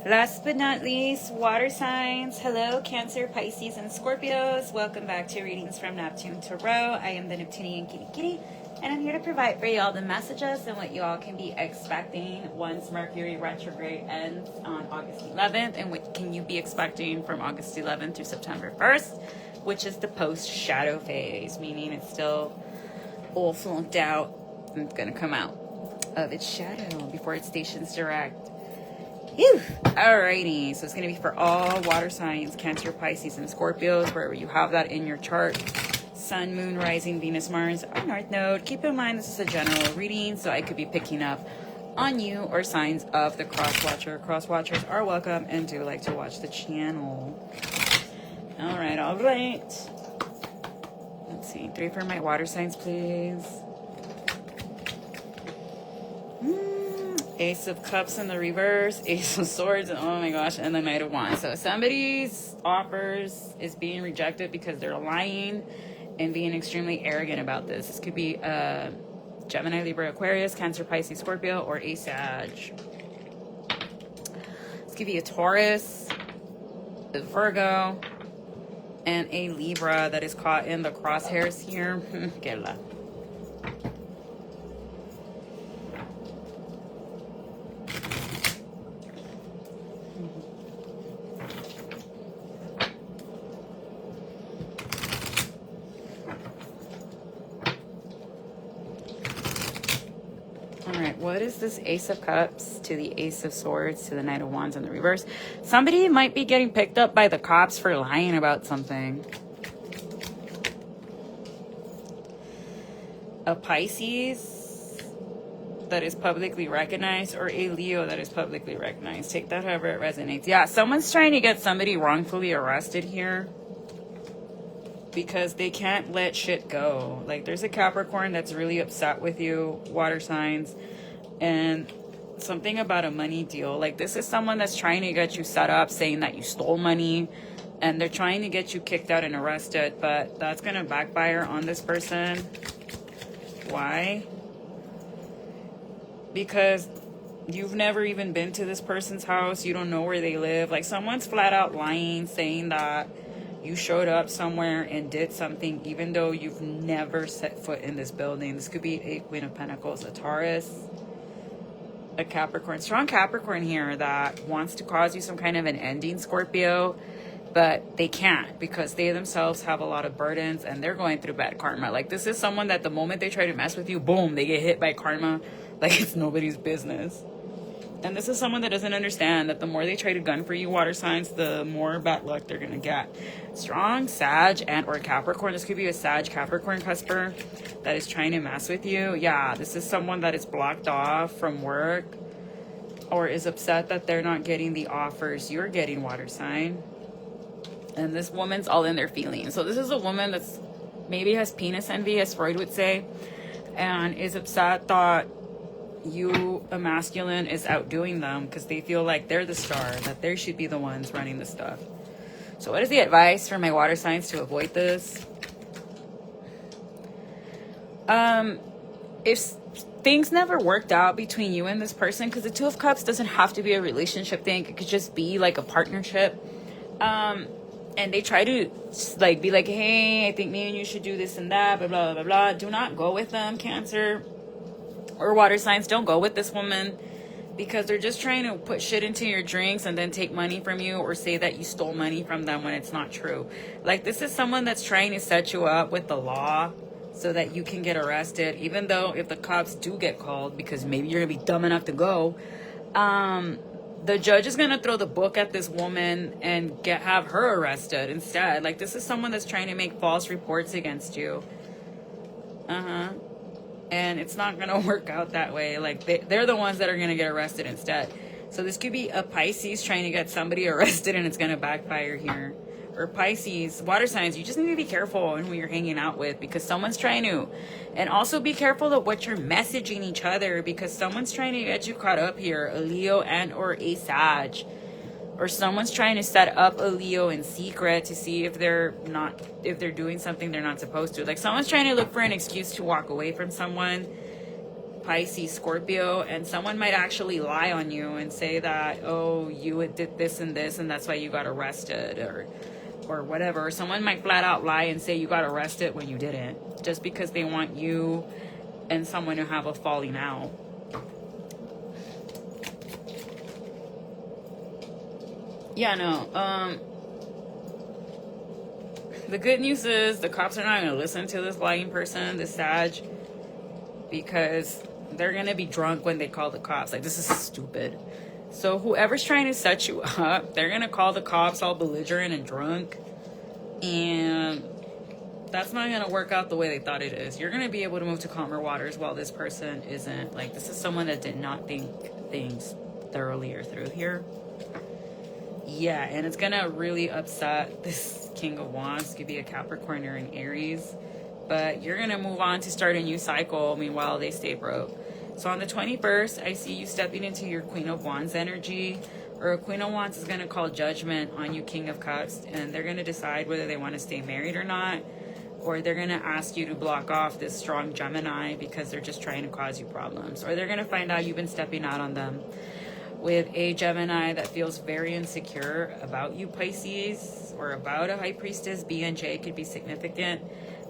Last but not least, water signs. Hello, Cancer, Pisces, and Scorpios. Welcome back to Readings from Neptune Tarot. I am the Neptunian Kitty Kitty, and I'm here to provide for y'all the messages and what you all can be expecting once Mercury retrograde ends on August 11th, and what can you be expecting from August 11th through September 1st, which is the post-shadow phase, meaning it's still all flunked out and it's going to come out of its shadow before it stations direct. Whew. Alrighty, so it's going to be for all water signs, Cancer, Pisces, and Scorpios, wherever you have that in your chart. Sun, Moon, Rising, Venus, Mars, or North Node. Keep in mind this is a general reading, so I could be picking up on you or signs of the cross-watcher. Cross-watchers are welcome and do like to watch the channel. Alright. Let's see, 3 for my water signs, please. Ace of Cups in the reverse, Ace of Swords, and oh my gosh, and the Knight of Wands. So somebody's offers is being rejected because they're lying and being extremely arrogant about this. This could be Gemini, Libra, Aquarius, Cancer, Pisces, Scorpio, or a Sag. This could be a Taurus, a Virgo, and a Libra that is caught in the crosshairs here. What is this Ace of Cups to the Ace of Swords to the Knight of Wands in the reverse? Somebody might be getting picked up by the cops for lying about something. A Pisces that is publicly recognized or a Leo that is publicly recognized. Take that however it resonates. Yeah, someone's trying to get somebody wrongfully arrested here because they can't let shit go. Like, there's a Capricorn that's really upset with you, water signs, and something about a money deal. Like, this is someone that's trying to get you set up, saying that you stole money, and they're trying to get you kicked out and arrested, but that's going to backfire on this person. Why? Because you've never even been to this person's house. You don't know where they live. Like, someone's flat out lying, saying that you showed up somewhere and did something even though you've never set foot in this building. This could be a Queen of Pentacles, a Taurus, a Capricorn, strong Capricorn here that wants to cause you some kind of an ending, Scorpio, but they can't because they themselves have a lot of burdens and they're going through bad karma. Like, this is someone that the moment they try to mess with you, boom, they get hit by karma like it's nobody's business. And this is someone that doesn't understand that the more they try to gun for you, water signs, the more bad luck they're going to get. Strong Sag and or Capricorn. This could be a Sag Capricorn cusper that is trying to mess with you. Yeah, this is someone that is blocked off from work or is upset that they're not getting the offers you're getting, water sign. And this woman's all in their feelings. So this is a woman that's maybe has penis envy, as Freud would say, and is upset that you, a masculine, is outdoing them because they feel like they're the star, that they should be the ones running the stuff. So what is the advice for my water signs to avoid this? If things never worked out between you and this person, because the Two of Cups doesn't have to be a relationship thing, it could just be like a partnership, and they try to like be like, hey, I think me and you should do this and that, blah blah blah blah. Do not go with them, Cancer or water signs. Don't go with this woman because they're just trying to put shit into your drinks and then take money from you or say that you stole money from them when it's not true. Like, this is someone that's trying to set you up with the law so that you can get arrested, even though if the cops do get called, because maybe you're gonna be dumb enough to go, the judge is gonna throw the book at this woman and have her arrested instead. Like, this is someone that's trying to make false reports against you. And it's not going to work out that way. Like, they're the ones that are going to get arrested instead. So this could be a Pisces trying to get somebody arrested and it's going to backfire here. Or Pisces, water signs, you just need to be careful in who you're hanging out with because someone's trying to. And also be careful of what you're messaging each other because someone's trying to get you caught up here. A Leo and or a Sag. Or someone's trying to set up a Leo in secret to see if they're doing something they're not supposed to. Like, someone's trying to look for an excuse to walk away from someone Pisces, Scorpio, and someone might actually lie on you and say that, oh, you did this and this, and that's why you got arrested, or whatever. Someone might flat out lie and say you got arrested when you didn't, just because they want you and someone to have a falling out. Yeah, no. The good news is the cops are not going to listen to this lying person, this Sag, because they're going to be drunk when they call the cops. Like, this is stupid. So whoever's trying to set you up, they're going to call the cops all belligerent and drunk. And that's not going to work out the way they thought it is. You're going to be able to move to calmer waters while this person isn't. Like, this is someone that did not think things thoroughly or through here. Yeah, and it's going to really upset this King of Wands. Could be a Capricorn or an Aries. But you're going to move on to start a new cycle. Meanwhile, they stay broke. So on the 21st, I see you stepping into your Queen of Wands energy. Or a Queen of Wands is going to call judgment on you, King of Cups. And they're going to decide whether they want to stay married or not. Or they're going to ask you to block off this strong Gemini because they're just trying to cause you problems. Or they're going to find out you've been stepping out on them with a Gemini that feels very insecure about you, Pisces, or about a High Priestess. B and J could be significant,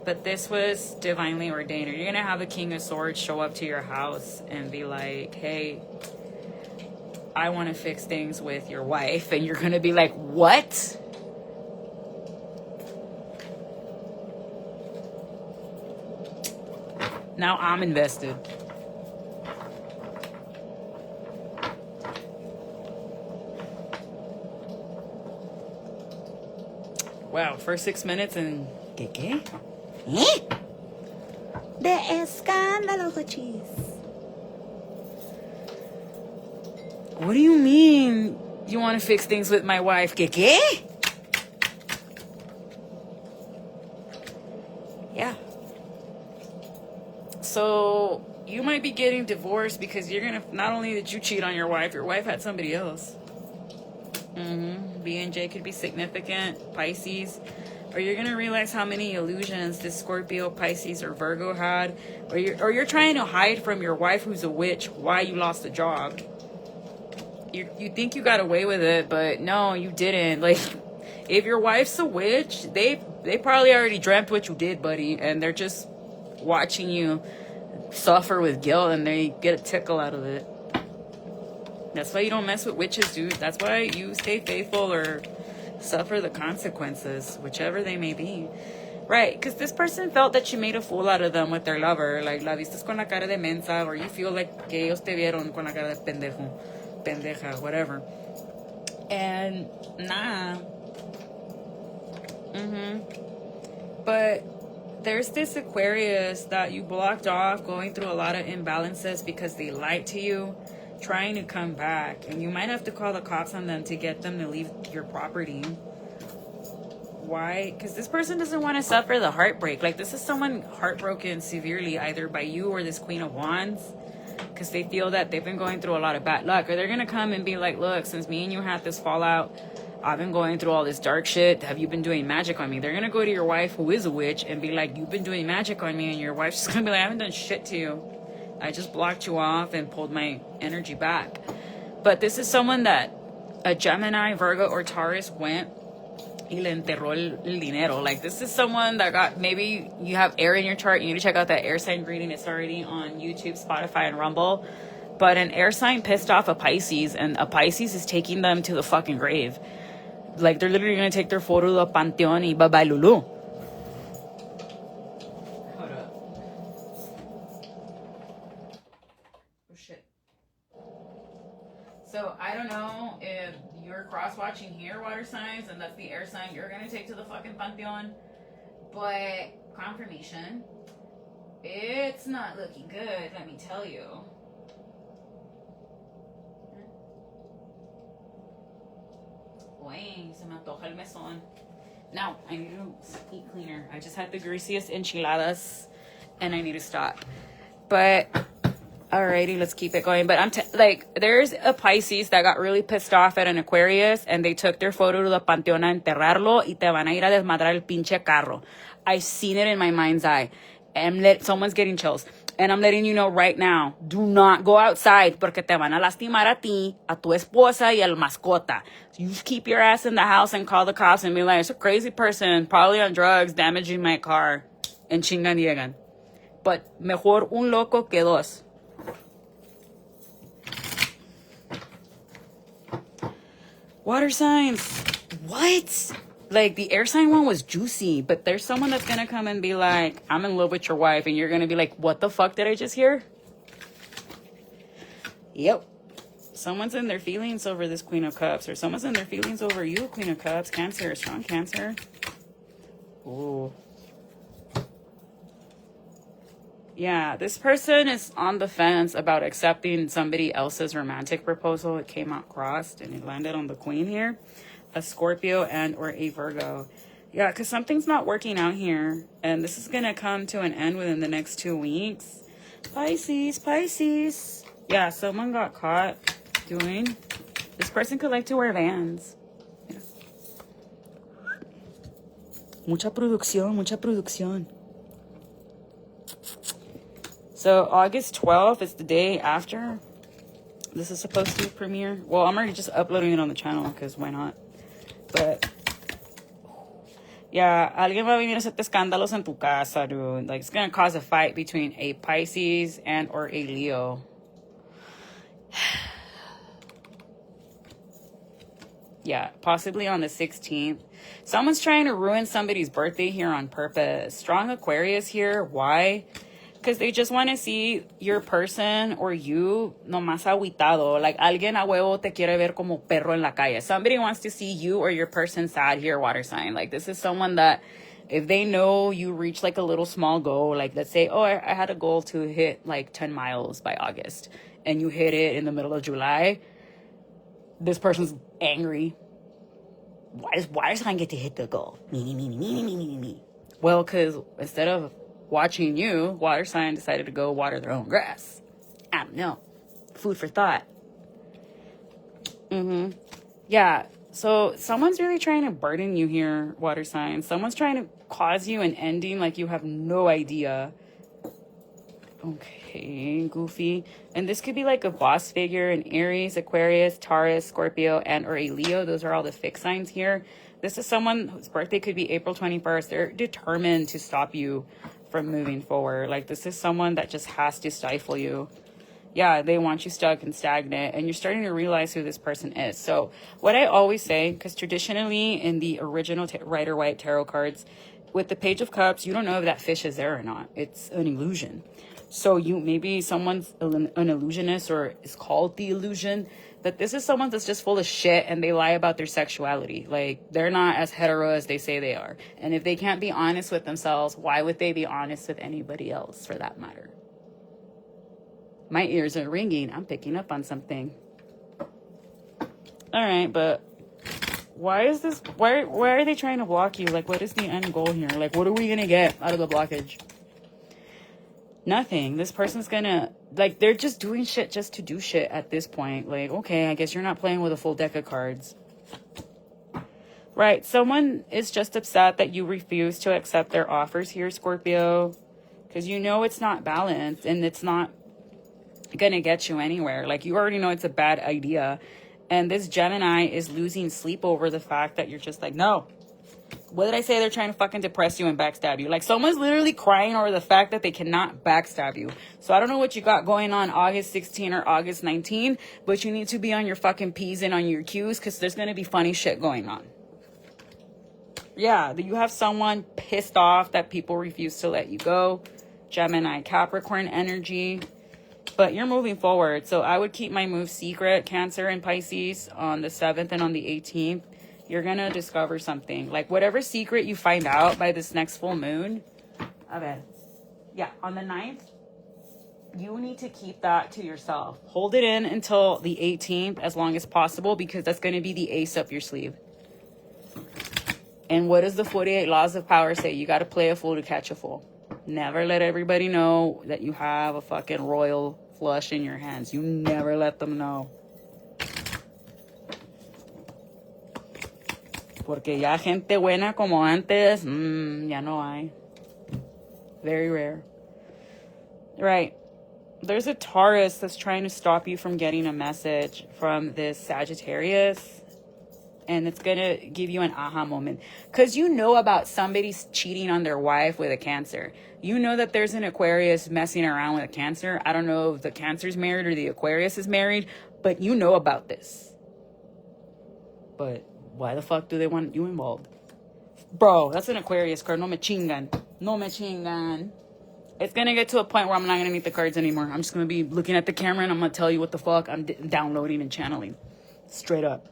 but this was divinely ordained. Or you're going to have a King of Swords show up to your house and be like, hey, I want to fix things with your wife. And you're going to be like, what? Now I'm invested. Wow, first 6 minutes and... ¿Qué? De escándalo, cochis. What do you mean you want to fix things with my wife? ¿Qué? Yeah. So you might be getting divorced because you're going to... Not only did you cheat on your wife had somebody else. B and J could be significant, Pisces, or you're gonna realize how many illusions this Scorpio, Pisces, or Virgo had, or you're trying to hide from your wife who's a witch why you lost a job. You think you got away with it, but no, you didn't. Like, if your wife's a witch, they probably already dreamt what you did, buddy, and they're just watching you suffer with guilt, and they get a tickle out of it. That's why you don't mess with witches, dude. That's why you stay faithful or suffer the consequences, whichever they may be. Right, because this person felt that you made a fool out of them with their lover. Like, la vistes con la cara de mensa, or you feel like que ellos te vieron con la cara de pendejo, pendeja, whatever. And, nah. But there's this Aquarius that you blocked off, going through a lot of imbalances because they lied to you, trying to come back, and you might have to call the cops on them to get them to leave your property. Why? Because this person doesn't want to suffer the heartbreak. Like, this is someone heartbroken severely, either by you or this Queen of Wands, because they feel that they've been going through a lot of bad luck. Or they're gonna come and be like, look, since me and you had this fallout, I've been going through all this dark shit. Have you been doing magic on me? They're gonna go to your wife, who is a witch, and be like, you've been doing magic on me. And your wife's just gonna be like, I haven't done shit to you. I just blocked you off and pulled my energy back. But this is someone that a Gemini, Virgo, or Taurus went y le enterró el dinero. Like, this is someone that got... Maybe you have air in your chart. You need to check out that air sign reading. It's already on YouTube, Spotify, and Rumble. But an air sign pissed off a Pisces, and a Pisces is taking them to the fucking grave. Like, they're literally going to take their photo to the Panteon y bye-bye Lulu. So I don't know if you're cross-watching here, water signs, and that's the air sign you're going to take to the fucking Pantheon. But confirmation, it's not looking good, let me tell you. Uy, se me antoja el mesón. Now, I need to eat cleaner. I just had the greasiest enchiladas, and I need to stop. But... Alrighty, let's keep it going. But there's a Pisces that got really pissed off at an Aquarius, and they took their photo to the Panteón a enterrarlo, y te van a ir a desmadrar el pinche carro. I've seen it in my mind's eye. And someone's getting chills. And I'm letting you know right now, do not go outside porque te van a lastimar a ti, a tu esposa y al mascota. So you just keep your ass in the house and call the cops and be like, it's a crazy person, probably on drugs, damaging my car, and chingan llegan. But mejor un loco que dos. Water signs. What? Like, the air sign one was juicy, but there's someone that's gonna come and be like, I'm in love with your wife, and you're gonna be like, what the fuck did I just hear? Yep. Someone's in their feelings over this Queen of Cups, or someone's in their feelings over you, Queen of Cups. Cancer, strong Cancer. Ooh. Yeah, this person is on the fence about accepting somebody else's romantic proposal. It came out crossed, and it landed on the Queen here. A Scorpio and or a Virgo. Yeah, because something's not working out here. And this is going to come to an end within the next 2 weeks. Pisces, Pisces. Yeah, someone got caught doing... This person could like to wear Vans. Yeah. Mucha producción, mucha producción. So August 12th is the day after this is supposed to premiere. Well, I'm already just uploading it on the channel because why not? But, yeah, alguien va a venir a hacerte escándalos en tu casa, dude. Like, it's going to cause a fight between a Pisces and or a Leo. Yeah, possibly on the 16th. Someone's trying to ruin somebody's birthday here on purpose. Strong Aquarius here. Why? Because they just want to see your person or you nomás agüitado. Like, alguien a huevo te quiere ver como perro en la calle. Somebody wants to see you or your person sad here, water sign. Like, this is someone that if they know you reach like a little small goal, like let's say, oh, I had a goal to hit like 10 miles by August, and you hit it in the middle of July, this person's angry. Why does water sign get to hit the goal? Me. Well, because instead of watching you, water sign decided to go water their own grass. I don't know. Food for thought. Yeah. So someone's really trying to burden you here, water sign. Someone's trying to cause you an ending like you have no idea. Okay, goofy. And this could be like a boss figure, an Aries, Aquarius, Taurus, Scorpio, and or a Leo. Those are all the fixed signs here. This is someone whose birthday could be April 21st. They're determined to stop you from moving forward. Like, this is someone that just has to stifle you. Yeah, they want you stuck and stagnant, and you're starting to realize who this person is. So what I always say, because traditionally in the original Rider-Waite tarot cards, with the Page of Cups, you don't know if that fish is there or not. It's an illusion. So maybe someone's an illusionist or is called the illusion, but this is someone that's just full of shit and they lie about their sexuality. Like, they're not as hetero as they say they are. And if they can't be honest with themselves, why would they be honest with anybody else for that matter? My ears are ringing. I'm picking up on something. All right, but why is this? Why are they trying to block you? Like, what is the end goal here? Like, what are we gonna get out of the blockage? Nothing. This person's gonna, like, they're just doing shit just to do shit at this point. Like, okay, I guess you're not playing with a full deck of cards. Right. Someone is just upset that you refuse to accept their offers here, Scorpio, because you know it's not balanced and it's not gonna get you anywhere. Like, you already know it's a bad idea. And this Gemini is losing sleep over the fact that you're just like, no. What did I say? They're trying to fucking depress you and backstab you. Like, someone's literally crying over the fact that they cannot backstab you. So I don't know what you got going on August 16 or August 19, but you need to be on your fucking P's and on your Q's because there's going to be funny shit going on. Yeah, you have someone pissed off that people refuse to let you go. Gemini, Capricorn energy. But you're moving forward. So I would keep my move secret, Cancer and Pisces, on the 7th and on the 18th. You're going to discover something. Like, whatever secret you find out by this next full moon. Okay. Yeah, on the 9th, you need to keep that to yourself. Hold it in until the 18th as long as possible because that's going to be the ace up your sleeve. And what does the 48 laws of power say? You got to play a fool to catch a fool. Never let everybody know that you have a fucking royal flush in your hands. You never let them know. Porque ya gente buena como antes, ya no hay. Very rare. Right. There's a Taurus that's trying to stop you from getting a message from this Sagittarius. And it's going to give you an aha moment. Because you know about somebody's cheating on their wife with a Cancer. You know that there's an Aquarius messing around with a Cancer. I don't know if the Cancer's married or the Aquarius is married. But you know about this. But why the fuck do they want you involved? Bro, that's an Aquarius card. No me chingan. No me chingan. It's going to get to a point where I'm not going to need the cards anymore. I'm just going to be looking at the camera and I'm going to tell you what the fuck I'm downloading and channeling. Straight up.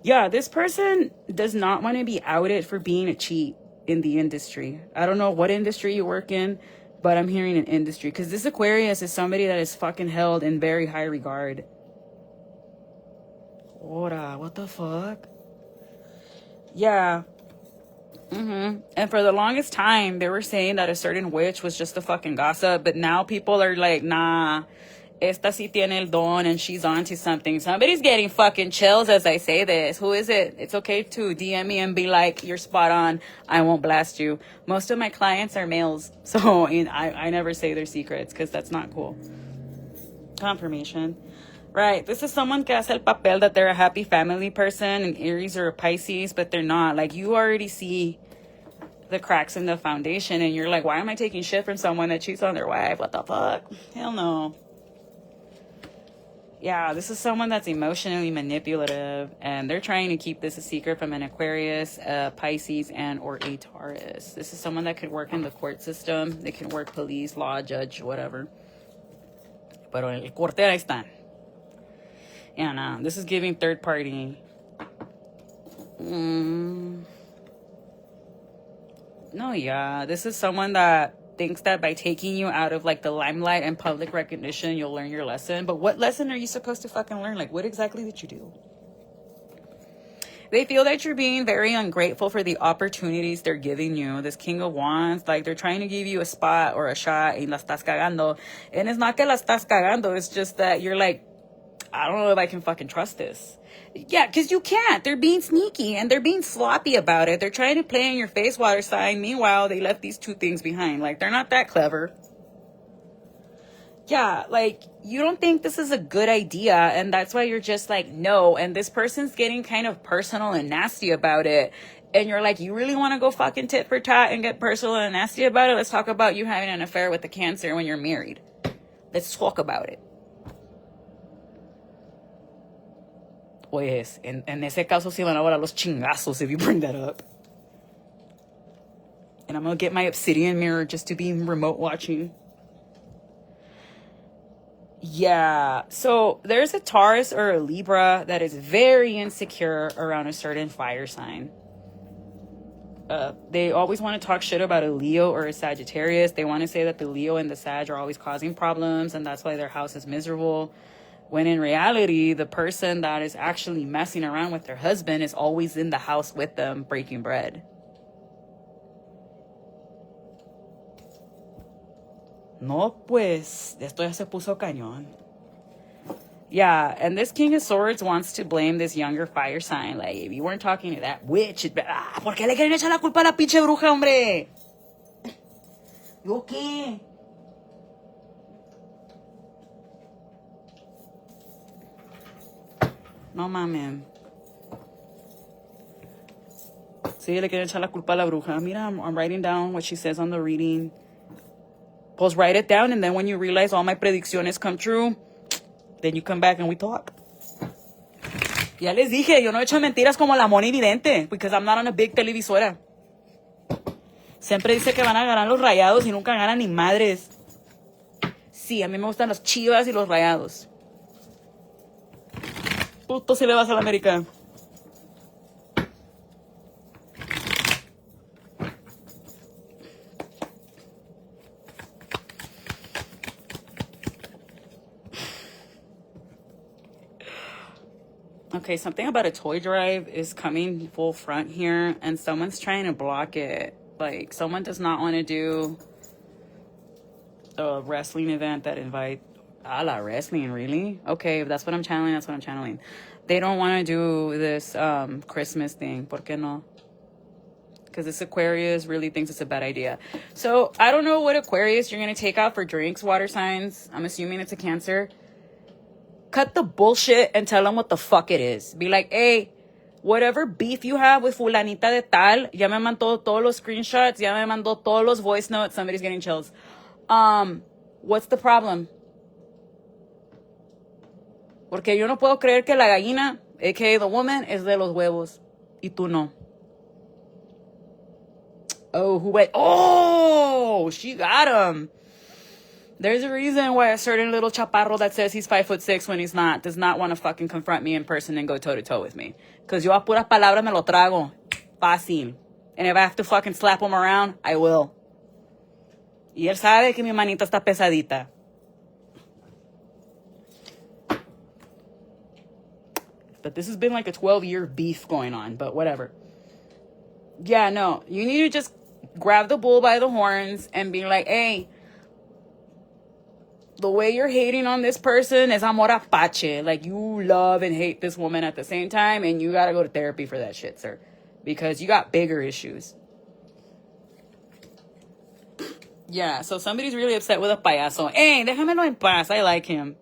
Yeah, this person does not want to be outed for being a cheat in the industry. I don't know what industry you work in, but I'm hearing an industry. Because this Aquarius is somebody that is fucking held in very high regard. Ora, what the fuck? Yeah. And for the longest time, they were saying that a certain witch was just a fucking gossip. But now people are like, nah, esta sí tiene el don and she's onto something. Somebody's getting fucking chills as I say this. Who is it? It's okay to DM me and be like, you're spot on. I won't blast you. Most of my clients are males. So I never say their secrets because that's not cool. Confirmation. Right. This is someone que hace el papel that they're a happy family person, an Aries or a Pisces, but they're not. Like, you already see the cracks in the foundation, and you're like, why am I taking shit from someone that cheats on their wife? What the fuck? Hell no. Yeah, this is someone that's emotionally manipulative, and they're trying to keep this a secret from an Aquarius, a Pisces, and or a Taurus. This is someone that could work in the court system. They can work police, law, judge, whatever. Pero en el corte ahí están. Yeah, this is giving third party. No, yeah. This is someone that thinks that by taking you out of, like, the limelight and public recognition, you'll learn your lesson. But what lesson are you supposed to fucking learn? Like, what exactly did you do? They feel that you're being very ungrateful for the opportunities they're giving you. This King of Wands, like, they're trying to give you a spot or a shot y la estás cagando. And it's not que la estás cagando. It's just that you're like, I don't know if I can fucking trust this. Yeah, because you can't. They're being sneaky and they're being sloppy about it. They're trying to play in your face water sign. Meanwhile, they left these two things behind. Like, they're not that clever. Yeah, like, you don't think this is a good idea. And that's why you're just like, no. And this person's getting kind of personal and nasty about it. And you're like, you really want to go fucking tit for tat and get personal and nasty about it? Let's talk about you having an affair with a Cancer when you're married. Let's talk about it. Pues, en ese caso sí van a volar los chingazos if you bring that up. And I'm going to get my obsidian mirror just to be remote watching. Yeah. So there's a Taurus or a Libra that is very insecure around a certain fire sign. They always want to talk shit about a Leo or a Sagittarius. They want to say that the Leo and the Sag are always causing problems and that's why their house is miserable. When in reality, the person that is actually messing around with their husband is always in the house with them breaking bread. No, pues, esto ya se puso cañón. Yeah, and this King of Swords wants to blame this younger fire sign. Like, if you weren't talking to that witch, ¿por qué le quieren echar la culpa a la pinche bruja, hombre? ¿Yo qué? No mames. Sí, le quieren echar la culpa a la bruja. Mira, I'm writing down what she says on the reading. Pues write it down, and then when you realize all my predicciones come true, then you come back and we talk. Ya les dije, yo no he hecho mentiras como la Moni Vidente, because I'm not on a big televisora. Siempre dice que van a ganar los Rayados y nunca ganan ni madres. Sí, a mí me gustan los Chivas y los Rayados. Puto si le vas a la América. Okay, something about a toy drive is coming full front here, and someone's trying to block it. Like, someone does not want to do a wrestling event that invite la wrestling, really? Okay, if that's what I'm channeling, that's what I'm channeling. They don't want to do this Christmas thing. ¿Por qué no? because this Aquarius really thinks it's a bad idea. So I don't know what Aquarius you're going to take out for drinks, water signs. I'm assuming it's a Cancer. Cut the bullshit and tell them what the fuck it is. Be like, hey, whatever beef you have with fulanita de tal, ya me mandó todos los screenshots, ya me mandó todos los voice notes. Somebody's getting chills. What's the problem? Porque yo no puedo creer que la gallina, aka the woman, es de los huevos. Y tú no. Oh, who went? Oh, she got him. There's a reason why a certain little chaparro that says he's 5'6" when he's not does not want to fucking confront me in person and go toe to toe with me. Because yo a puras palabras me lo trago. Fácil. And if I have to fucking slap him around, I will. Y él sabe que mi manita está pesadita. But this has been like a 12-year beef going on, but whatever. Yeah, no. You need to just grab the bull by the horns and be like, hey, the way you're hating on this person is amor apache. Like, you love and hate this woman at the same time, and you gotta go to therapy for that shit, sir. Because you got bigger issues. Yeah, so somebody's really upset with a payaso. Hey, déjamelo en paz. I like him.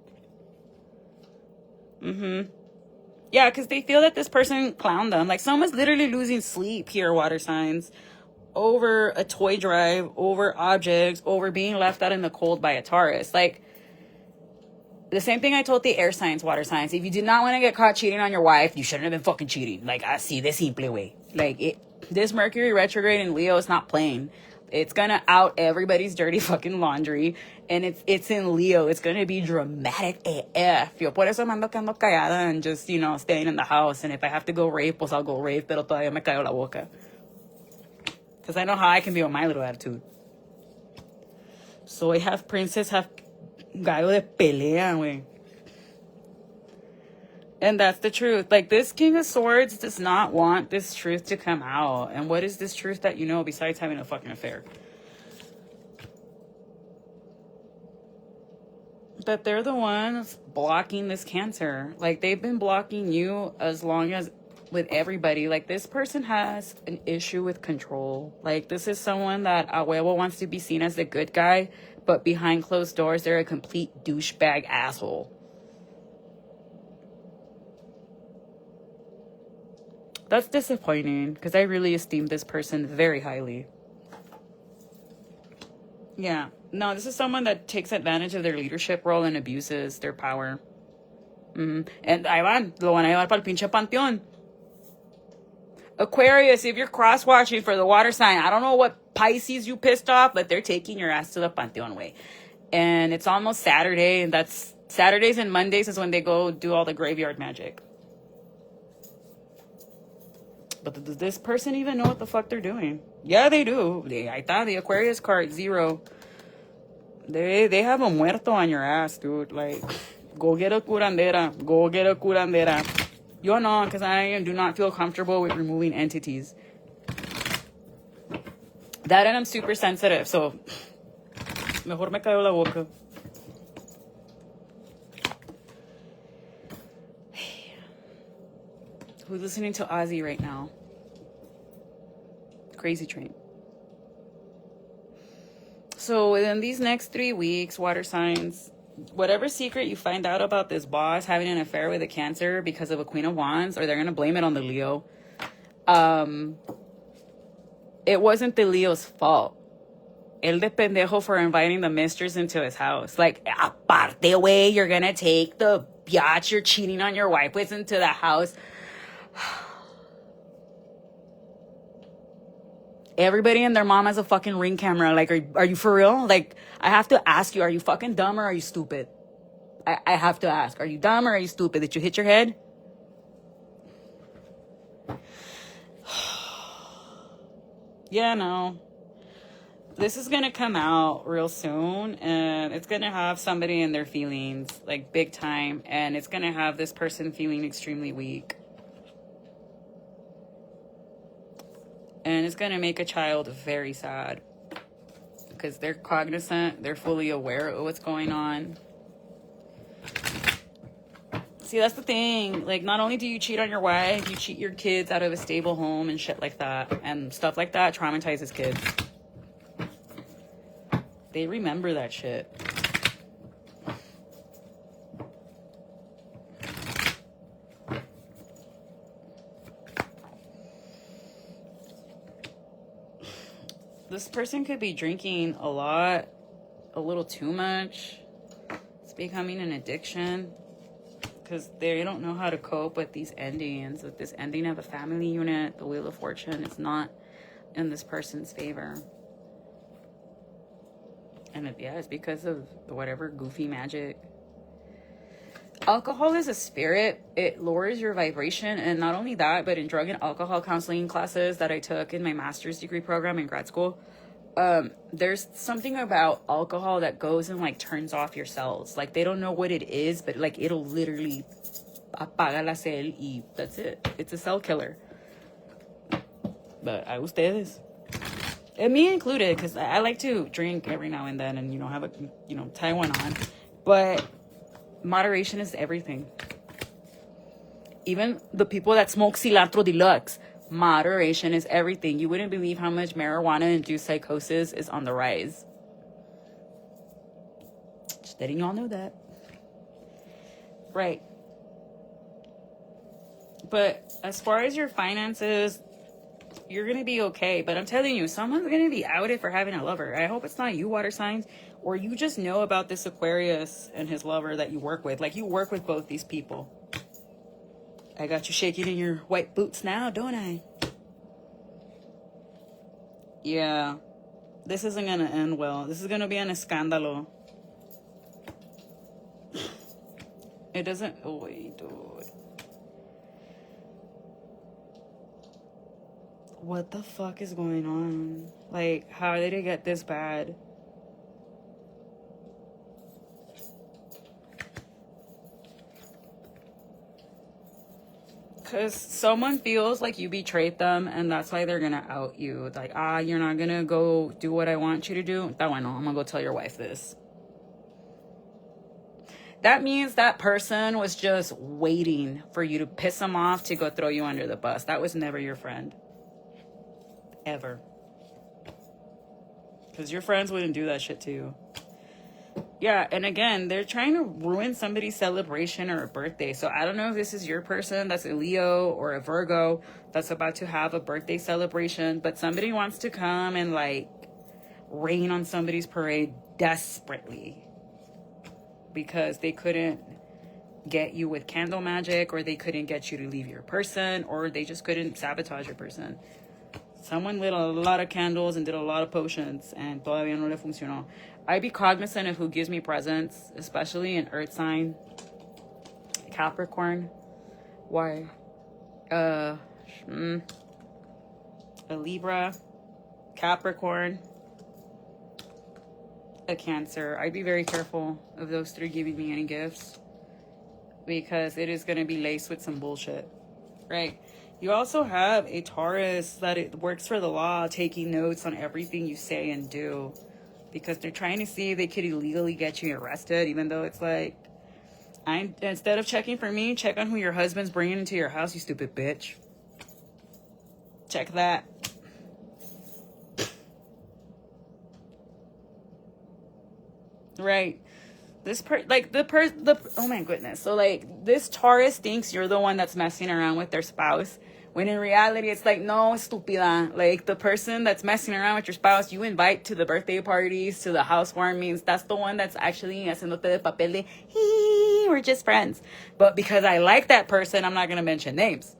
Yeah, because they feel that this person clowned them. Like, someone's literally losing sleep here, water signs, over a toy drive, over objects, over being left out in the cold by a Taurus. Like, the same thing I told the air signs, water signs. If you did not want to get caught cheating on your wife, you shouldn't have been fucking cheating. Like, así de simple, way. Like, this Mercury retrograde in Leo is not playing. It's gonna out everybody's dirty fucking laundry. And it's in Leo. It's gonna be dramatic AF. Yo por eso me ando quedando callada and just, you know, staying in the house. And if I have to go rave, pues I'll go rave. Pero todavía me callo la boca. Because I know how I can be with my little attitude. Soy half princess, half gallo de pelea, güey. And that's the truth. Like, this King of Swords does not want this truth to come out. And what is this truth that you know besides having a fucking affair? That they're the ones blocking this Cancer. Like, they've been blocking you as long as with everybody. Like, this person has an issue with control. Like, this is someone that a huevo wants to be seen as the good guy, but behind closed doors, they're a complete douchebag asshole. That's disappointing, because I really esteem this person very highly. Yeah. No, this is someone that takes advantage of their leadership role and abuses their power. And ahí van. Lo van a llevar para el pinche panteón. Aquarius, if you're cross-watching for the water sign, I don't know what Pisces you pissed off, but they're taking your ass to the panteón way. And it's almost Saturday, and that's Saturdays and Mondays is when they go do all the graveyard magic. But does this person even know what the fuck they're doing? Yeah, they do. Ahí está, the Aquarius card, 0. They have a muerto on your ass, dude. Like, go get a curandera. Go get a curandera. Yo no, because I do not feel comfortable with removing entities. That and I'm super sensitive, so mejor me callo la boca. Who's listening to Ozzy right now? Crazy Train. So within these next 3 weeks, water signs, whatever secret you find out about this boss having an affair with a Cancer because of a Queen of Wands, or they're going to blame it on the Leo, it wasn't the Leo's fault. El de pendejo for inviting the mistress into his house. Like, aparte, way, you're going to take the biatch you're cheating on your wife with into the house. Everybody and their mom has a fucking Ring camera. Like, are you for real? Like, I have to ask you, are you fucking dumb or are you stupid? I have to ask, are you dumb or are you stupid? Did you hit your head? Yeah, no. This is going to come out real soon, and it's going to have somebody in their feelings, like, big time, and it's going to have this person feeling extremely weak. And it's going to make a child very sad, because they're cognizant, they're fully aware of what's going on. See, that's the thing. Like, not only do you cheat on your wife, you cheat your kids out of a stable home and shit like that. And stuff like that traumatizes kids. They remember that shit. This person could be drinking a lot, a little too much. It's becoming an addiction because they don't know how to cope with these endings. With this ending of a family unit, the Wheel of Fortune is not in this person's favor. And it's because of whatever goofy magic. Alcohol is a spirit. It lowers your vibration. And not only that, but in drug and alcohol counseling classes that I took in my master's degree program in grad school, there's something about alcohol that goes and like turns off your cells. Like they don't know what it is, but like it'll literally apaga la cel y that's it. It's a cell killer. But a ustedes. And me included, because I like to drink every now and then and, have a, tie one on. But moderation is everything. Even the people that smoke cilantro deluxe, moderation is everything. You wouldn't believe how much marijuana-induced psychosis is on the rise. Just letting y'all know that. Right. But as far as your finances, you're going to be okay. But I'm telling you, someone's going to be outed for having a lover. I hope it's not you, water signs, or you just know about this Aquarius and his lover that you work with. Like, you work with both these people. I got you shaking in your white boots now, don't I? Yeah. This isn't going to end well. This is going to be an escándalo. It doesn't... Oh, wait, dude. What the fuck is going on? Like, how did it get this bad? Because someone feels like you betrayed them, and that's why they're gonna out you. Like, you're not gonna go do what I want you to do. That one, no, I'm gonna go tell your wife this. That means that person was just waiting for you to piss them off to go throw you under the bus. That was never your friend. Ever. Because your friends wouldn't do that shit to you. Yeah, and again, they're trying to ruin somebody's celebration or a birthday. So I don't know if this is your person that's a Leo or a Virgo that's about to have a birthday celebration, but somebody wants to come and like rain on somebody's parade desperately because they couldn't get you with candle magic, or they couldn't get you to leave your person, or they just couldn't sabotage your person. Someone lit a lot of candles and did a lot of potions, and todavía no le funcionó. I be cognizant of who gives me presents, especially an earth sign. Capricorn. Why? A Libra. Capricorn. A Cancer. I'd be very careful of those three giving me any gifts, because it is going to be laced with some bullshit. Right? You also have a Taurus that it works for the law, taking notes on everything you say and do, because they're trying to see if they could illegally get you arrested, even though it's like, instead of checking for me, check on who your husband's bringing into your house, you stupid bitch. Check that. Right. Oh my goodness. So like this Taurus thinks you're the one that's messing around with their spouse, when in reality it's like, no, estúpida. Like the person that's messing around with your spouse, you invite to the birthday parties, to the housewarmings, that's the one that's actually haciéndote de papel de, we're just friends. But because I like that person, I'm not going to mention names.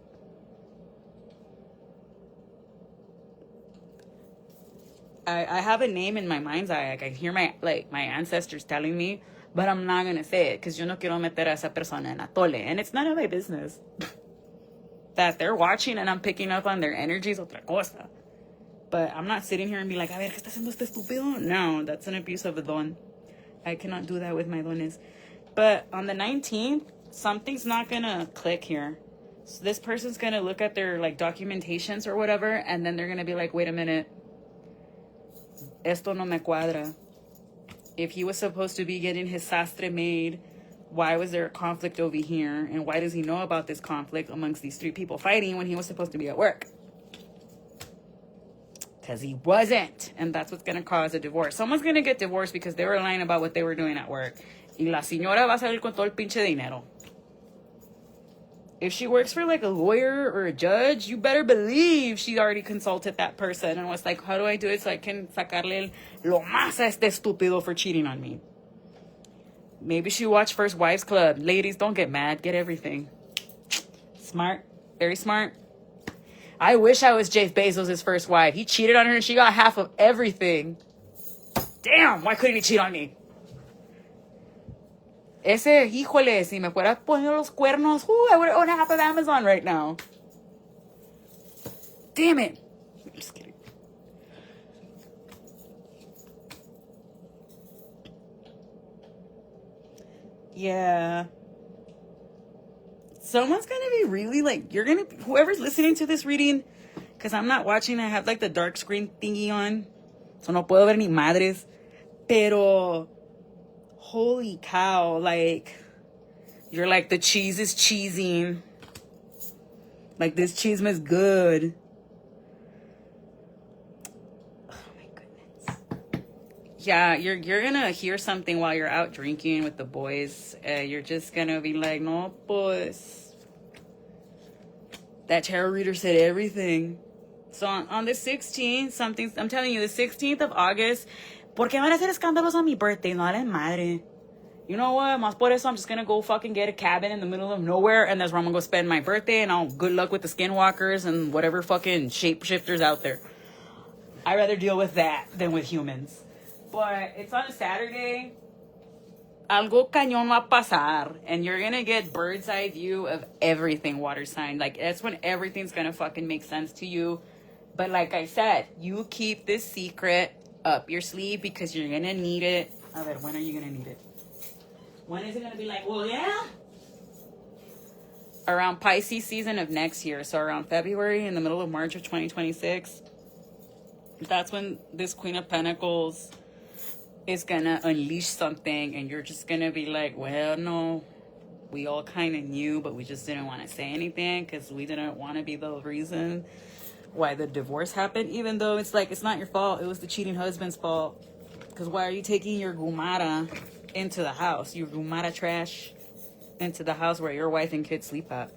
I have a name in my mind's eye. Like I hear my ancestors telling me, but I'm not going to say it because yo no quiero meter a esa persona en atole. And it's none of my business. That they're watching and I'm picking up on their energies, otra cosa. But I'm not sitting here and be like, a ver, ¿qué está haciendo este estúpido? No, that's an abuse of a don. I cannot do that with my dones. But on the 19th, something's not going to click here. So this person's going to look at their like documentations or whatever, and then they're going to be like, wait a minute. Esto no me cuadra. If he was supposed to be getting his sastre made why was there a conflict over here? And why does he know about this conflict amongst these 3 people fighting when he was supposed to be at work? Because he wasn't. And that's what's going to cause a divorce. Someone's going to get divorced because they were lying about what they were doing at work. Y la señora va a salir con todo el pinche dinero. If she works for like a lawyer or a judge, you better believe she already consulted that person and was like, how do I do it so I can sacarle lo más a este estúpido for cheating on me? Maybe she watched First Wives Club. Ladies, don't get mad. Get everything. Smart. Very smart. I wish I was Jeff Bezos' first wife. He cheated on her and she got half of everything. Damn, why couldn't he cheat on me? Ese, híjole, si me fuera poniendo los cuernos, I would own half of Amazon right now. Damn it. I'm just kidding. Yeah. Someone's gonna be really like, whoever's listening to this reading, because I'm not watching, I have like the dark screen thingy on, so no puedo ver ni madres, pero holy cow, like, you're like, the cheese is cheesing, like, this cheese is good. Oh my goodness. Yeah, you're gonna hear something while you're out drinking with the boys. You're just gonna be like, no, pues, that tarot reader said everything. So on the 16th, I'm telling you, the 16th of August, ¿por qué van a hacer escándalos on mi birthday? No vale madre. You know what? Más por eso, I'm just gonna go fucking get a cabin in the middle of nowhere, and that's where I'm gonna go spend my birthday, and I'll good luck with the skinwalkers and whatever fucking shapeshifters out there. I'd rather deal with that than with humans. But it's on a Saturday. Algo cañón va a pasar, and you're gonna get bird's eye view of everything, water sign. Like, that's when everything's gonna fucking make sense to you. But like I said, you keep this secret up your sleeve because you're gonna need it. A ver, when are you gonna need it? When is it gonna be like, well, yeah? Around Pisces season of next year. So around February, in the middle of March of 2026. That's when this Queen of Pentacles is gonna unleash something, and you're just gonna be like, well, no, we all kind of knew, but we just didn't want to say anything because we didn't want to be the reason why the divorce happened, even though it's like, it's not your fault. It was the cheating husband's fault. Because why are you taking your gumara into the house, your gumara trash into the house where your wife and kids sleep at?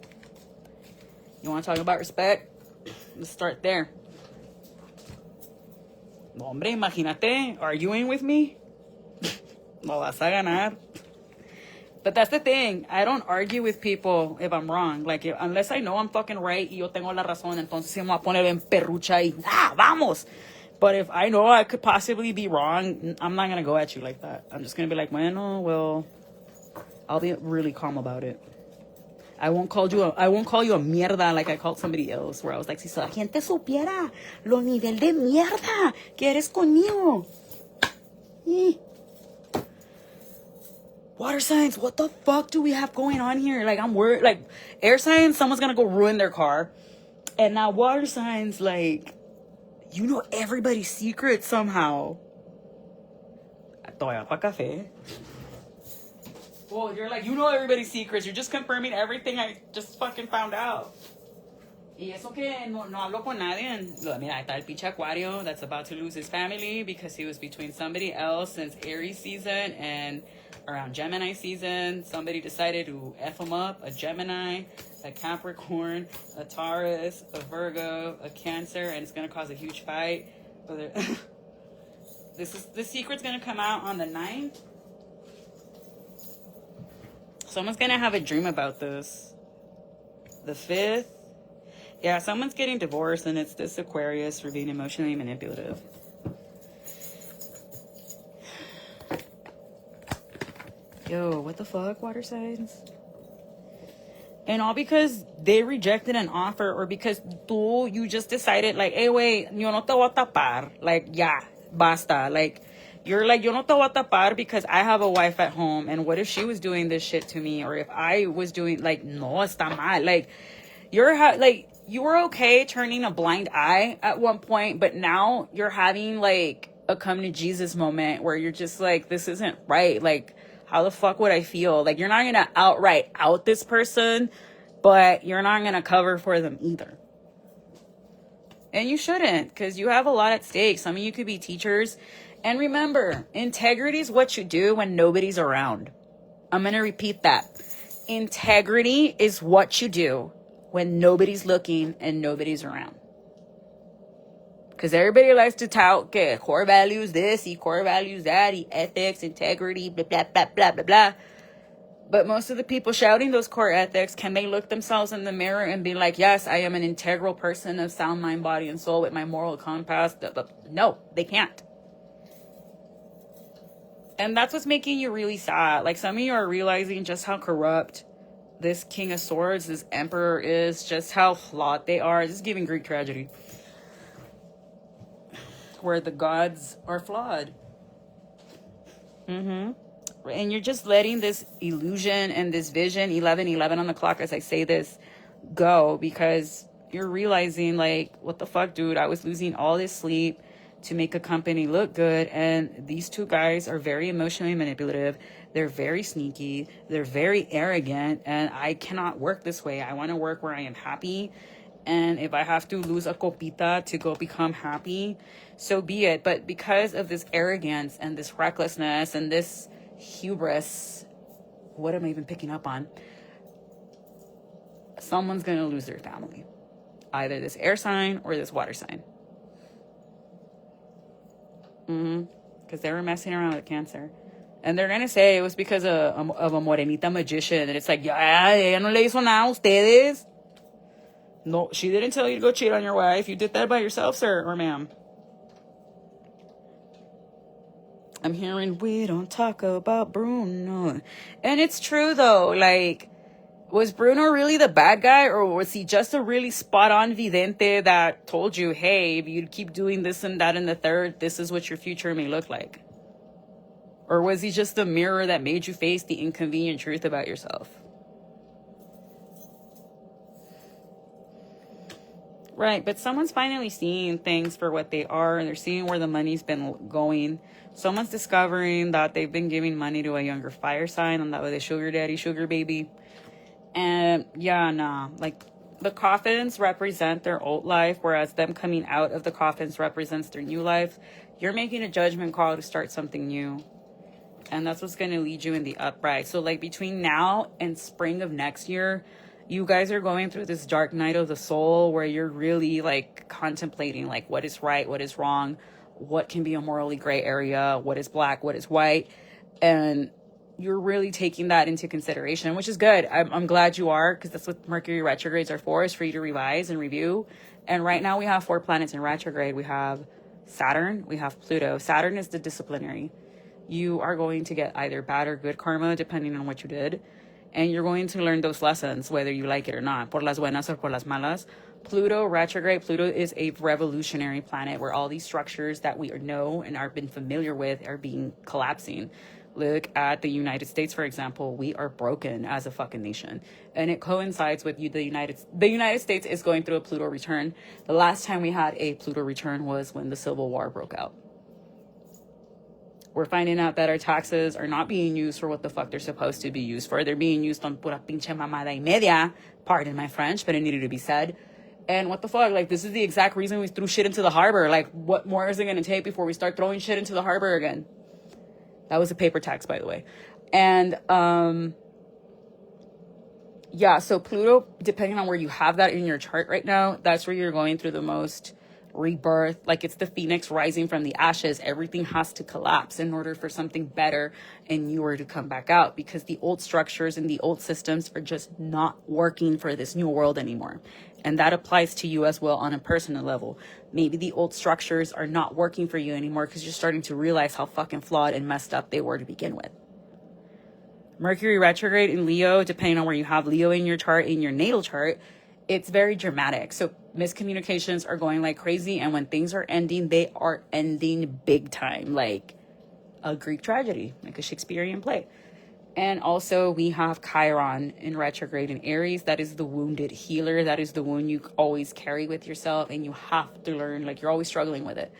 You want to talk about respect? Let's start there. No, hombre, imagínate arguing with me. No vas a ganar. But that's the thing. I don't argue with people if I'm wrong. Like, unless I know I'm fucking right y yo tengo la razón, entonces se me va a poner en perrucha y, vamos. But if I know I could possibly be wrong, I'm not going to go at you like that. I'm just going to be like, bueno, well, I'll be really calm about it. I won't call you a mierda like I called somebody else, where I was like, si la gente supiera lo nivel de mierda que eres conmigo. Water signs, what the fuck do we have going on here? Like, I'm worried. Like, air signs, someone's gonna go ruin their car. And now water signs, like, you know everybody's secret somehow. Todavía pa' café. Well, you're like, you know everybody's secrets. You're just confirming everything I just fucking found out. Y eso que no hablo con nadie. Mira, está el pinche Acuario that's about to lose his family because he was between somebody else since Aries season, and around Gemini season, somebody decided to F him up. A Gemini, a Capricorn, a Taurus, a Virgo, a Cancer, and it's going to cause a huge fight. This secret's going to come out on the 9th. Someone's going to have a dream about this. The 5th. Yeah, someone's getting divorced, and it's this Aquarius for being emotionally manipulative. Yo, what the fuck, water signs? And all because they rejected an offer, or because you just decided, like, hey, wait, yo no te voy a tapar. Like, yeah, basta. Like, you're like, yo no te voy a tapar because I have a wife at home, and what if she was doing this shit to me? Or if I was doing, like, no, está mal. Like, you were okay turning a blind eye at one point, but now you're having, like, a come to Jesus moment where you're just like, this isn't right. Like, how the fuck would I feel? Like, you're not going to outright out this person, but you're not going to cover for them either. And you shouldn't, because you have a lot at stake. Some of you could be teachers. And remember, integrity is what you do when nobody's around. I'm going to repeat that. Integrity is what you do when nobody's looking and nobody's around. Because everybody likes to tout, okay, core values this, core values that, ethics, integrity, blah, blah, blah, blah, blah, blah. But most of the people shouting those core ethics, can they look themselves in the mirror and be like, yes, I am an integral person of sound mind, body, and soul with my moral compass? No, they can't. And that's what's making you really sad. Like, some of you are realizing just how corrupt this King of Swords, this Emperor is, just how flawed they are. This is giving Greek tragedy, where the gods are flawed. And you're just letting this illusion and this vision, 11:11 on the clock as I say this, go, because you're realizing, like, what the fuck, dude? I was losing all this sleep to make a company look good, and these two guys are very emotionally manipulative. They're very sneaky. They're very arrogant, and I cannot work this way. I want to work where I am happy, and if I have to lose a copita to go become happy, so be it. But because of this arrogance and this recklessness and this hubris, what am I even picking up on? Someone's going to lose their family. Either this air sign or this water sign. Because they were messing around with Cancer. And they're going to say it was because of a morenita magician. And it's like, ya, ella no le hizo nada a ustedes. No, she didn't tell you to go cheat on your wife. You did that by yourself, sir or ma'am. I'm hearing, we don't talk about Bruno. And it's true, though. Like, was Bruno really the bad guy? Or was he just a really spot-on vidente that told you, hey, if you keep doing this and that and the third, this is what your future may look like? Or was he just the mirror that made you face the inconvenient truth about yourself? Right, but someone's finally seeing things for what they are, and they're seeing where the money's been going. Someone's discovering that they've been giving money to a younger fire sign, and that was a sugar daddy, sugar baby. And yeah, nah, like, the coffins represent their old life, whereas them coming out of the coffins represents their new life. You're making a judgment call to start something new. And that's what's going to lead you in the upright. So, like, between now and spring of next year, you guys are going through this dark night of the soul where you're really, like, contemplating, like, what is right, what is wrong, what can be a morally gray area, what is black, what is white. And you're really taking that into consideration, which is good. I'm glad you are, because that's what Mercury retrogrades are for, is for you to revise and review. And right now we have 4 planets in retrograde. We have Saturn, we have Pluto. Saturn is the disciplinary. You are going to get either bad or good karma, depending on what you did. And you're going to learn those lessons, whether you like it or not, por las buenas or por las malas. Pluto, retrograde, Pluto is a revolutionary planet where all these structures that we know and are been familiar with are being collapsing. Look at the United States, for example. We are broken as a fucking nation. And it coincides with the United States is going through a Pluto return. The last time we had a Pluto return was when the Civil War broke out. We're finding out that our taxes are not being used for what the fuck they're supposed to be used for. They're being used on pura pinche mamada y media. Pardon my French, but it needed to be said. And what the fuck? Like, this is the exact reason we threw shit into the harbor. Like, what more is it going to take before we start throwing shit into the harbor again? That was a paper tax, by the way. And, yeah, so Pluto, depending on where you have that in your chart right now, that's where you're going through the most rebirth. Like, it's the phoenix rising from the ashes. Everything has to collapse in order for something better and newer to come back out, because the old structures and the old systems are just not working for this new world anymore. And that applies to you as well on a personal level. Maybe the old structures are not working for you anymore because you're starting to realize how fucking flawed and messed up they were to begin with. Mercury retrograde in Leo, depending on where you have Leo in your chart, in your natal chart, it's very dramatic. So miscommunications are going like crazy. And when things are ending, they are ending big time. Like a Greek tragedy, like a Shakespearean play. And also we have Chiron in retrograde in Aries. That is the wounded healer. That is the wound you always carry with yourself. And you have to learn, like, you're always struggling with it.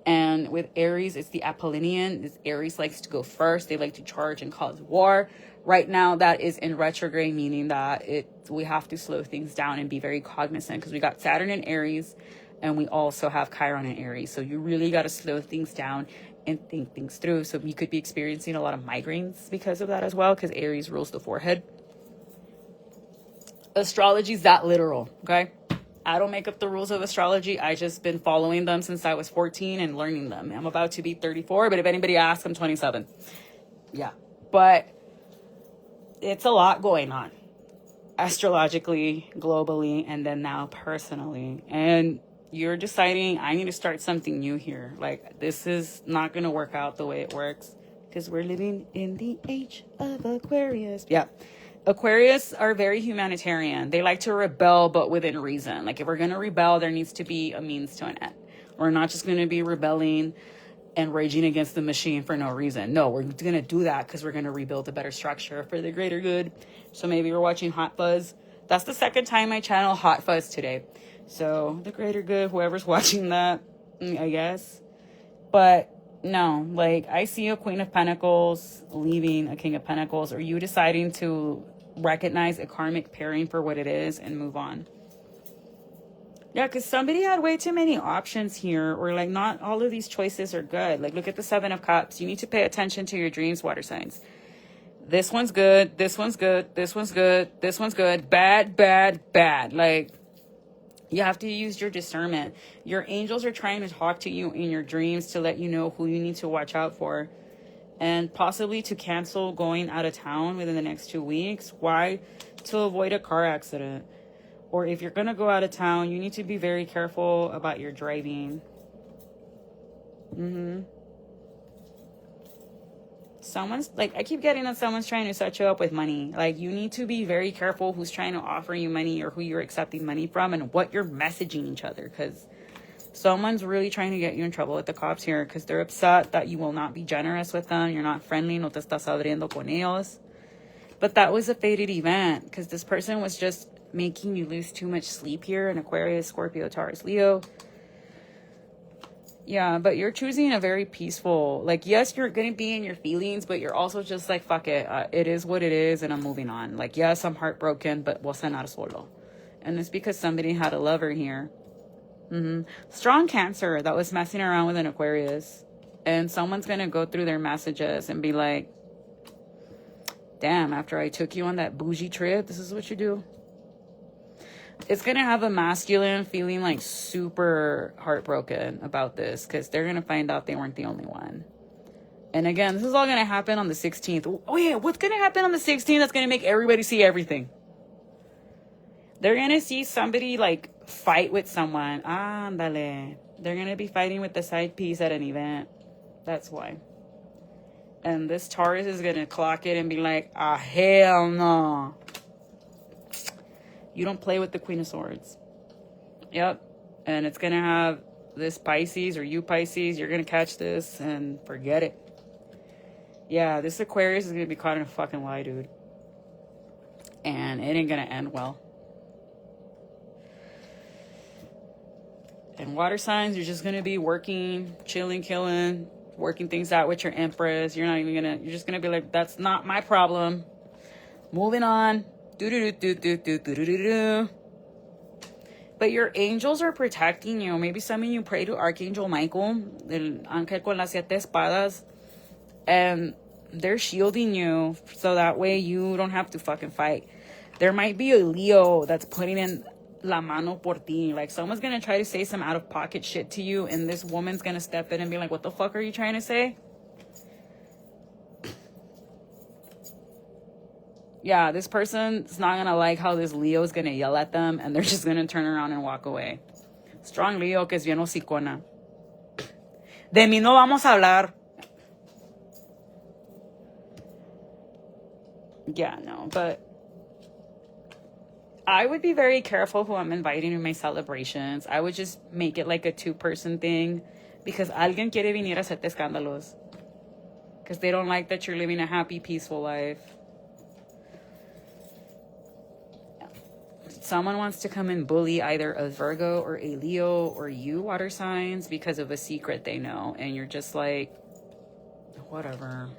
And with Aries, it's the Apollonian. Aries likes to go first. They like to charge and cause war. Right now, that is in retrograde, meaning that we have to slow things down and be very cognizant, because we got Saturn in Aries and we also have Chiron in Aries. So you really got to slow things down and think things through. So you could be experiencing a lot of migraines because of that as well, because Aries rules the forehead. Astrology is that literal, okay? I don't make up the rules of astrology. I just been following them since I was 14 and learning them. I'm about to be 34, but if anybody asks, I'm 27. Yeah, but it's a lot going on astrologically, globally, and then now personally. And you're deciding, I need to start something new here. Like, this is not going to work out the way it works, because we're living in the age of Aquarius. Yeah. Aquarius are very humanitarian. They like to rebel, but within reason. Like, if we're going to rebel, there needs to be a means to an end. We're not just going to be rebelling and raging against the machine for no reason. No, we're going to do that because we're going to rebuild a better structure for the greater good. So maybe we're watching Hot Fuzz. That's the second time I channel Hot Fuzz today. So the greater good, whoever's watching that, I guess. But no, like, I see a Queen of Pentacles leaving a King of Pentacles, or you deciding to recognize a karmic pairing for what it is and move on. Yeah, because somebody had way too many options here, or like not all of these choices are good. Like, look at the 7 of Cups. You need to pay attention to your dreams, water signs. This one's good. This one's good. This one's good. This one's good. Bad, bad, bad. Like, you have to use your discernment. Your angels are trying to talk to you in your dreams to let you know who you need to watch out for, and possibly to cancel going out of town within the next 2 weeks. Why? To avoid a car accident. Or if you're going to go out of town, you need to be very careful about your driving. Someone's, like, I keep getting that someone's trying to set you up with money. Like, you need to be very careful who's trying to offer you money, or who you're accepting money from, and what you're messaging each other. Because someone's really trying to get you in trouble with the cops here, because they're upset that you will not be generous with them. You're not friendly. No te estás abriendo con ellos. But that was a fated event, because this person was just making you lose too much sleep here in Aquarius, Scorpio, Taurus, Leo. Yeah, but you're choosing a very peaceful, like, yes, you're going to be in your feelings, but you're also just like, fuck it. It is what it is, and I'm moving on. Like, yes, I'm heartbroken, but voy a cenar solo. And it's because somebody had a lover here. Strong Cancer that was messing around with an Aquarius. And someone's going to go through their messages and be like, damn, after I took you on that bougie trip, this is what you do. It's going to have a masculine feeling like super heartbroken about this, because they're going to find out they weren't the only one. And again, this is all going to happen on the 16th. Oh yeah, what's going to happen on the 16th that's going to make everybody see everything? They're going to see somebody like fight with someone. Ándale. They're going to be fighting with the side piece at an event. That's why. And this Taurus is going to clock it and be like, hell no. You don't play with the Queen of Swords. Yep. And it's going to have this Pisces, or you Pisces, you're going to catch this and forget it. Yeah, this Aquarius is going to be caught in a fucking lie, dude. And it ain't going to end well. And water signs, you're just going to be working, chilling, killing, working things out with your Empress. You're not even going to, you're just going to be like, that's not my problem. Moving on. But your angels are protecting you. Maybe some of you pray to Archangel Michael, el ángel con las 7 espadas, and they're shielding you so that way you don't have to fucking fight. There might be a Leo that's putting in la mano por ti. Like, someone's gonna try to say some out of pocket shit to you, and this woman's gonna step in and be like, what the fuck are you trying to say? Yeah, this person's not going to like how this Leo is going to yell at them, and they're just going to turn around and walk away. Strong Leo que es bien hocicona. De mí no vamos a hablar. Yeah, no, but I would be very careful who I'm inviting to my celebrations. I would just make it like a 2-person thing, because alguien quiere venir a hacerte escándalos. Because they don't like that you're living a happy, peaceful life. Someone wants to come and bully either a Virgo or a Leo or you water signs because of a secret they know. And you're just like, whatever.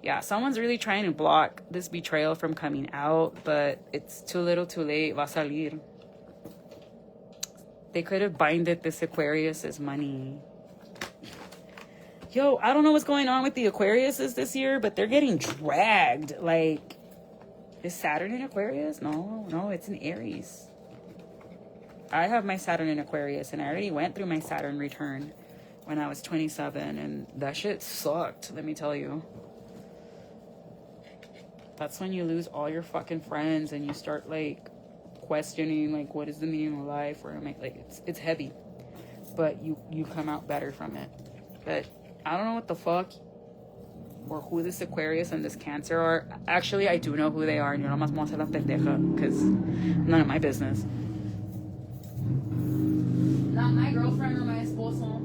Yeah, someone's really trying to block this betrayal from coming out, but it's too little too late. Va salir. They could have binded this Aquarius's money. Yo, I don't know what's going on with the Aquariuses this year, but they're getting dragged. Like, is Saturn in Aquarius? No, it's in Aries. I have my Saturn in Aquarius, and I already went through my Saturn return when I was 27, and that shit sucked, let me tell you. That's when you lose all your fucking friends, and you start, like, questioning, like, what is the meaning of life? Or am I, like, it's heavy. But you come out better from it. But I don't know what the fuck or who this Aquarius and this Cancer are. Actually, I do know who they are, and yo nomás me hacer la pendeja, because none of my business. Not my girlfriend or my esposo.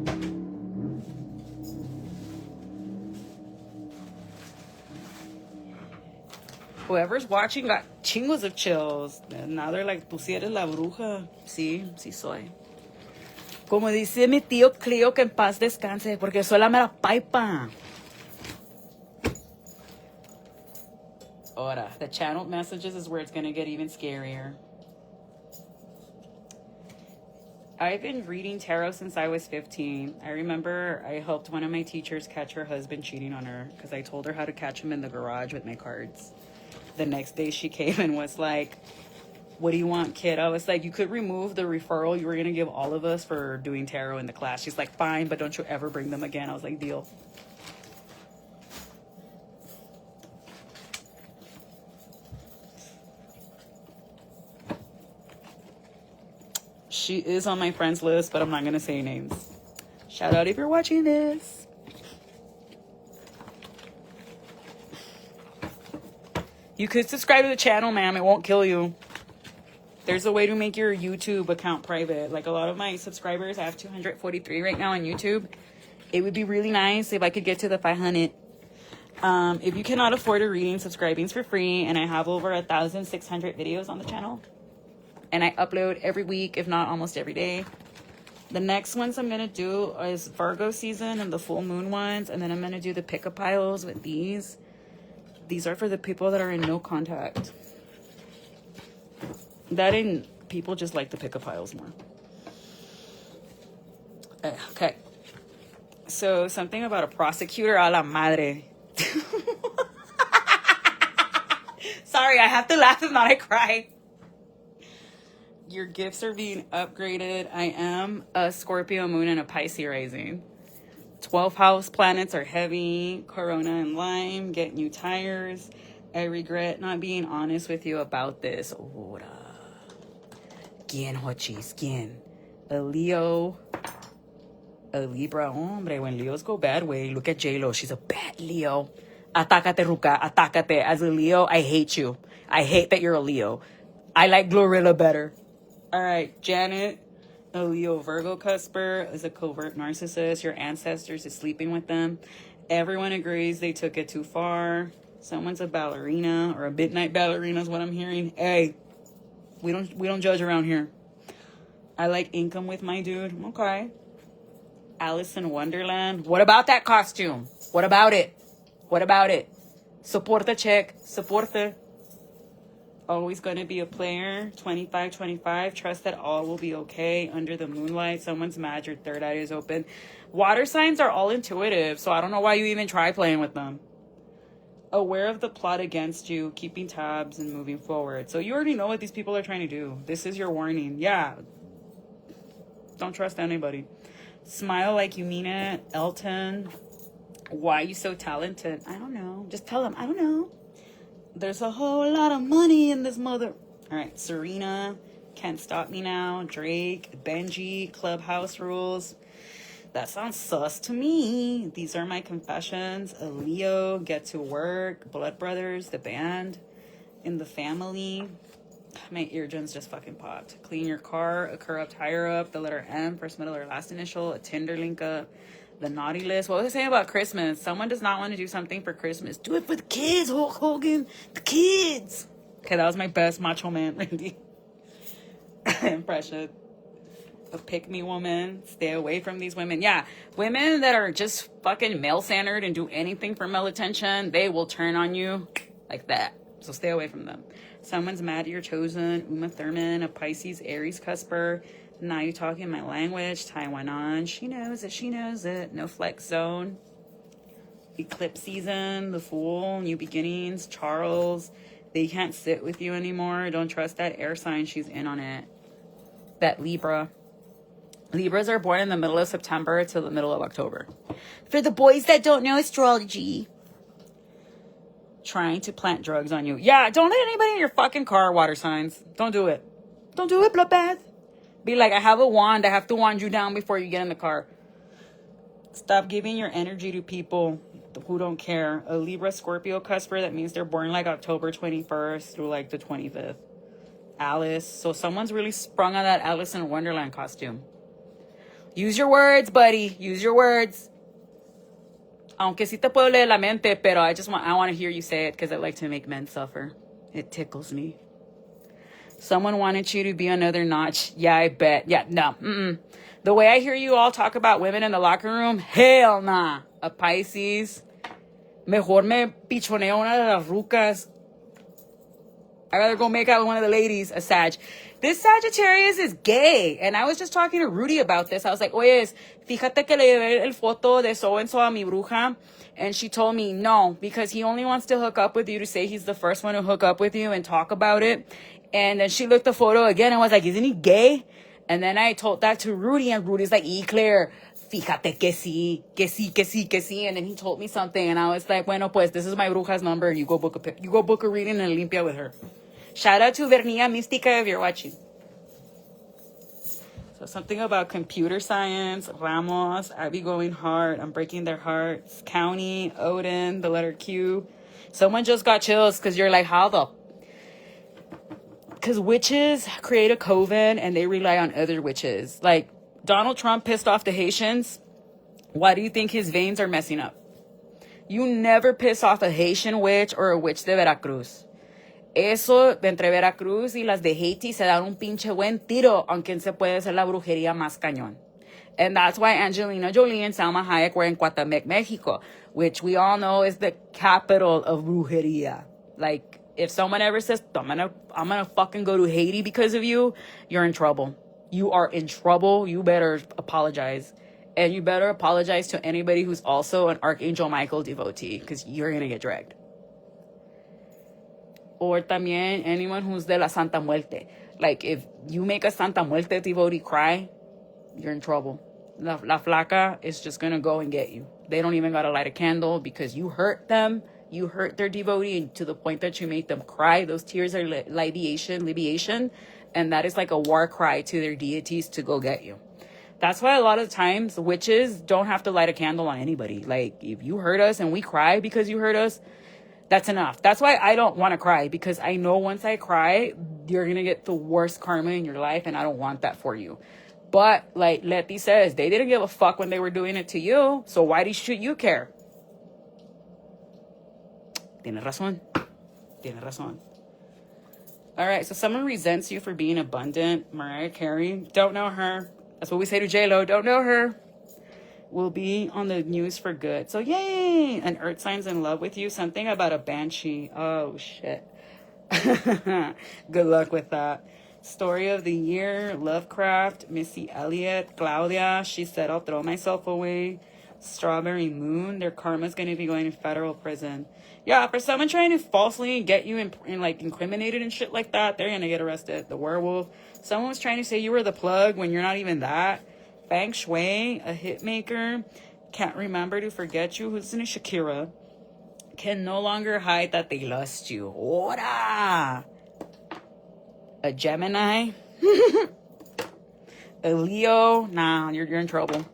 Whoever's watching got chingos of chills. And now they're like, tú sí eres la bruja. Sí soy. Como dice mi tío Cleo, que en paz descanse, porque soy la mera paipa. Ahora, the channeled messages is where it's going to get even scarier. I've been reading tarot since I was 15. I remember I helped one of my teachers catch her husband cheating on her because I told her how to catch him in the garage with my cards. The next day she came and was like, what do you want, kid? I was like, you could remove the referral you were going to give all of us for doing tarot in the class. She's like, fine, but don't you ever bring them again. I was like, deal. She is on my friends list, but I'm not going to say names. Shout out if you're watching this. You could subscribe to the channel, ma'am. It won't kill you. There's a way to make your YouTube account private. Like a lot of my subscribers, I have 243 right now on YouTube. It would be really nice if I could get to the 500. If you cannot afford a reading, subscribing's for free. And I have over 1,600 videos on the channel. And I upload every week, if not almost every day. The next ones I'm going to do is Virgo season and the full moon ones. And then I'm going to do the pick-up piles with these. These are for the people that are in no contact. That ain't, people just like the pick-up piles more. Okay. So something about a prosecutor a la madre. Sorry, I have to laugh if not I cry. Your gifts are being upgraded. I am a Scorpio moon and a Pisces rising. 12th house planets are heavy. Corona and Lime, get new tires. I regret not being honest with you about this. Ora. ¿Quién, Hochis? ¿Quién? A Leo. A Libra. Hombre, when Leos go bad way, look at J-Lo. She's a bad Leo. Atácate, Ruka. Atácate. As a Leo, I hate you. I hate that you're a Leo. I like Glorilla better. All right, Janet, a Leo Virgo cusper, is a covert narcissist. Your ancestors is sleeping with them. Everyone agrees they took it too far. Someone's a ballerina or a midnight ballerina is what I'm hearing. Hey, we don't judge around here. I like income with my dude. Okay. Alice in Wonderland. What about that costume? What about it? What about it? Soporta check. Soporta. Always going to be a player. 25-25. Trust that all will be okay. Under the moonlight. Someone's mad. Your third eye is open. Water signs are all intuitive. So I don't know why you even try playing with them. Aware of the plot against you. Keeping tabs and moving forward. So you already know what these people are trying to do. This is your warning. Yeah. Don't trust anybody. Smile like you mean it. Elton. Why are you so talented? I don't know. Just tell them. I don't know. There's a whole lot of money in this mother. All right, Serena, Can't Stop Me Now, Drake, Benji, Clubhouse Rules. That sounds sus to me. These are my confessions. A Leo, Get to Work, Blood Brothers, the band, In the Family. My eardrums just fucking popped. Clean Your Car, A Corrupt Higher Up, the letter M, first, middle, or last initial, a Tinder link up. The naughty list. What was I saying about Christmas? Someone does not want to do something for Christmas. Do it for the kids, Hulk Hogan. The kids. Okay, that was my best macho man, Randy. Impression. A pick-me woman. Stay away from these women. Yeah, women that are just fucking male-centered and do anything for male attention, they will turn on you like that. So stay away from them. Someone's mad you're chosen. Uma Thurman, a Pisces, Aries cusper. Now you're talking my language. Taiwan on. She knows it. She knows it. No flex zone. Eclipse season. The Fool. New beginnings. Charles. They can't sit with you anymore. Don't trust that air sign. She's in on it. That Libra. Libras are born in the middle of September to the middle of October. For the boys that don't know astrology. Trying to plant drugs on you. Yeah, don't let anybody in your fucking car water signs. Don't do it. Don't do it, bloodbath. Be like, I have a wand. I have to wand you down before you get in the car. Stop giving your energy to people who don't care. A Libra Scorpio cusper, that means they're born like October 21st through like the 25th. Alice. So someone's really sprung on that Alice in Wonderland costume. Use your words, buddy. Use your words. Aunque sí te puedo leer la mente, pero I want to hear you say it because I like to make men suffer. It tickles me. Someone wanted you to be another notch. Yeah, I bet. Yeah, no. The way I hear you all talk about women in the locker room, hell nah. A Pisces. Mejor me pichoneo una de las rucas. I'd rather go make out with one of the ladies. A Sag. This Sagittarius is gay. And I was just talking to Rudy about this. I was like, oye, fíjate que le llevé el foto de so-and-so a mi bruja. And she told me no, because he only wants to hook up with you to say he's the first one to hook up with you and talk about it. And then she looked the photo again and was like, isn't he gay? And then I told that to Rudy, and Rudy's like, Claire, fíjate que sí, que sí, que sí, que sí. And then he told me something, and I was like, bueno, pues, this is my bruja's number. You go book a reading and limpia with her. Shout out to Vernilla Mística if you're watching. So something about computer science, Ramos, Abby going hard, I'm breaking their hearts, County, Odin, the letter Q. Someone just got chills because you're like, how the... Because witches create a coven and they rely on other witches. Like, Donald Trump pissed off the Haitians. Why do you think his veins are messing up? You never piss off a Haitian witch or a witch de Veracruz. Eso, de entre Veracruz y las de Haiti, se dan un pinche buen tiro on quien se puede hacer la brujería más cañón. And that's why Angelina Jolie and Salma Hayek were in Coatepec, Mexico, which we all know is the capital of brujería. Like, if someone ever says, I'm gonna fucking go to Haiti because of you, you're in trouble. You are in trouble. You better apologize. And you better apologize to anybody who's also an Archangel Michael devotee, because you're gonna get dragged. Or también anyone who's de la Santa Muerte. Like, if you make a Santa Muerte devotee cry, you're in trouble. La flaca is just gonna go and get you. They don't even gotta light a candle because you hurt them. You hurt their devotee to the point that you made them cry. Those tears are libation. And that is like a war cry to their deities to go get you. That's why a lot of times witches don't have to light a candle on anybody. Like, if you hurt us and we cry because you hurt us, that's enough. That's why I don't want to cry, because I know once I cry, you're going to get the worst karma in your life, and I don't want that for you. But like Letty says, they didn't give a fuck when they were doing it to you, so why should you care? Tiene razón. All right, so someone resents you for being abundant. Mariah Carey, don't know her. That's what we say to J-Lo, don't know her. Will be on the news for good. So yay! An earth sign's in love with you. Something about a banshee. Oh shit. Good luck with that. Story of the year, Lovecraft, Missy Elliott, Claudia. She said, I'll throw myself away. Strawberry Moon, their karma's going to be going to federal prison. Yeah, for someone trying to falsely get you in like incriminated and shit like that, they're going to get arrested. The werewolf. Someone was trying to say you were the plug when you're not even that. Feng Shui, a hit maker, can't remember to forget you. Who's in Shakira? Can no longer hide that they lust you. Ora! A Gemini. A Leo. Nah, you're in trouble.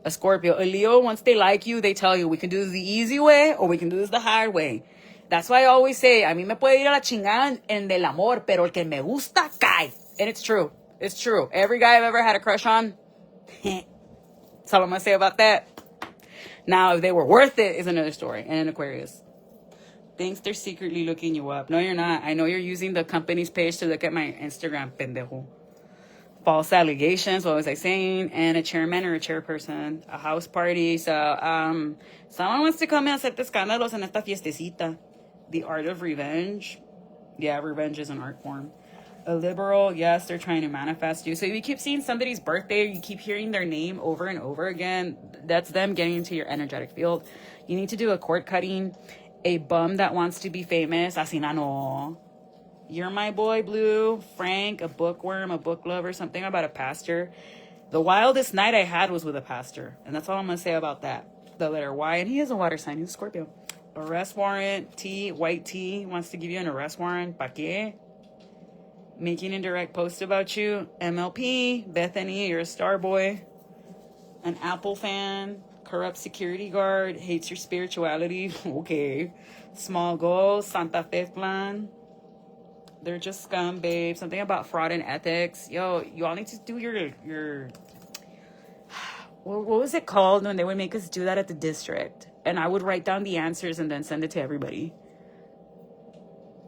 A Scorpio. A Leo, once they like you, they tell you, we can do this the easy way or we can do this the hard way. That's why I always say, a mí me puede ir a la chingada en del amor, pero el que me gusta, cae. And it's true. It's true. Every guy I've ever had a crush on, that's all I'm going to say about that. Now, if they were worth it is another story. And an Aquarius. Thinks they're secretly looking you up. No, you're not. I know you're using the company's page to look at my Instagram, pendejo. False allegations, what was I saying? And a chairman or a chairperson, a house party. So, someone wants to come and hacer escándalos en esta fiestecita. The art of revenge. Yeah, revenge is an art form. A liberal, yes, they're trying to manifest you. So if you keep seeing somebody's birthday, you keep hearing their name over and over again, that's them getting into your energetic field. You need to do a cord cutting. A bum that wants to be famous, así na no. You're my boy, Blue. Frank, a bookworm, a book lover, something about a pastor. The wildest night I had was with a pastor. And that's all I'm going to say about that. The letter Y. And he is a water sign. He's a Scorpio. Arrest warrant. T. White T. Wants to give you an arrest warrant. ¿Pa qué? Making indirect post about you. MLP. Bethany, you're a star boy. An Apple fan. Corrupt security guard. Hates your spirituality. Okay. Small goals. Santa Fe plan. They're just scum, babe. Something about fraud and ethics. Yo, you all need to do your what was it called when they would make us do that at the district? And I would write down the answers and then send it to everybody.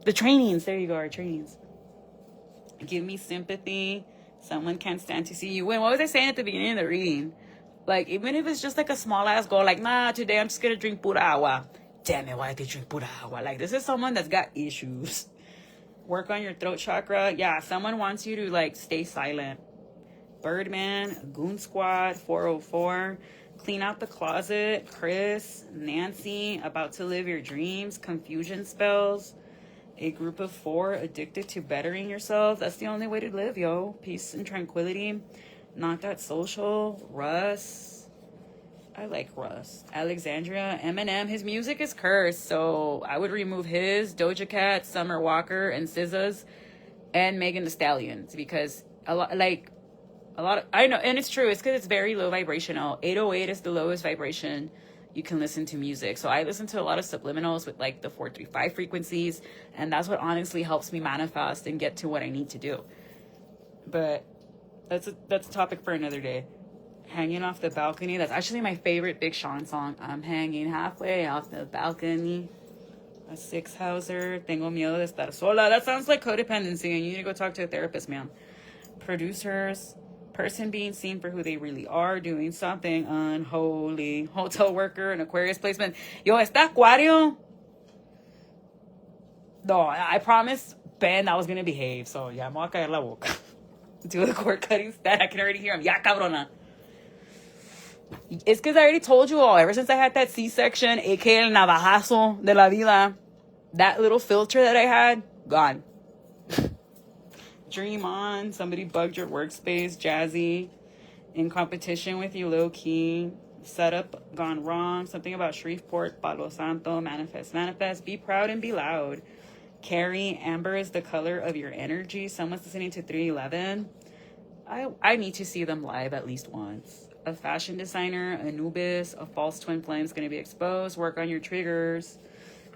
The trainings. There you go, our trainings. Give me sympathy. Someone can't stand to see you win. What was I saying at the beginning of the reading? Like, even if it's just like a small ass goal, like, nah, today I'm just gonna drink pura agua. Damn it, why did they drink pura agua? Like, this is someone that's got issues. Work on your throat chakra. Yeah, someone wants you to, like, stay silent. Birdman, Goon Squad, 404. Clean out the closet. Chris, Nancy, about to live your dreams. Confusion spells. A group of 4 addicted to bettering yourself. That's the only way to live, yo. Peace and tranquility. Not that social. Russ. I like Russ. Alexandria. Eminem. His music is cursed, so I would remove his, Doja Cat, Summer Walker, and SZA's, and Megan Thee Stallions, because a lot of, I know, and it's true, it's because it's very low vibrational. 808 is the lowest vibration you can listen to music. So I listen to a lot of subliminals with like the 435 frequencies, and that's what honestly helps me manifest and get to what I need to do. But that's a topic for another day. Hanging off the balcony. That's actually my favorite Big Sean song. I'm hanging halfway off the balcony. A 6-houser. Tengo miedo de estar sola. That sounds like codependency, and you need to go talk to a therapist, ma'am. Producers. Person being seen for who they really are, doing something unholy. Hotel worker, an Aquarius placement. Yo, esta Acuario. No, I promised Ben I was going to behave. So, yeah, me voy a caer la boca. Do the cord cutting stat. I can already hear him. Ya, cabrona. It's because I already told you all, ever since I had that C-section, aka el navajazo de la vida, that little filter that I had, gone. Dream on. Somebody bugged your workspace. Jazzy. In competition with you, low-key. Setup gone wrong. Something about Shreveport, Palo Santo. Manifest. Be proud and be loud. Carrie. Amber is the color of your energy. Someone's listening to 311. I need to see them live at least once. A fashion designer, Anubis, a false twin flame is going to be exposed. Work on your triggers.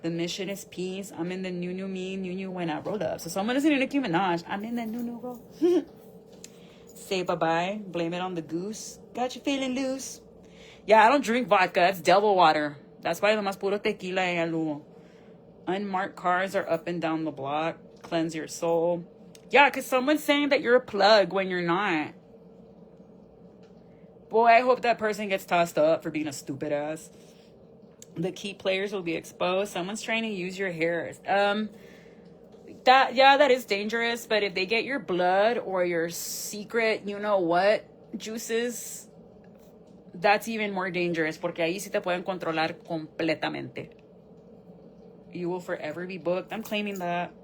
The mission is peace. I'm in the new me when I roll up. So someone listening to Nicki Minaj, I'm in the new roll. Say bye-bye. Blame it on the goose. Got you feeling loose. Yeah, I don't drink vodka. That's devil water. That's why nomás puro tequila en el lugo. Unmarked cars are up and down the block. Cleanse your soul. Yeah, because someone's saying that you're a plug when you're not. Boy, I hope that person gets tossed up for being a stupid ass. The key players will be exposed. Someone's trying to use your hair. That is dangerous. But if they get your blood or your secret, you know what, juices, that's even more dangerous. Porque ahí sí te pueden controlar completamente. You will forever be booked. I'm claiming that.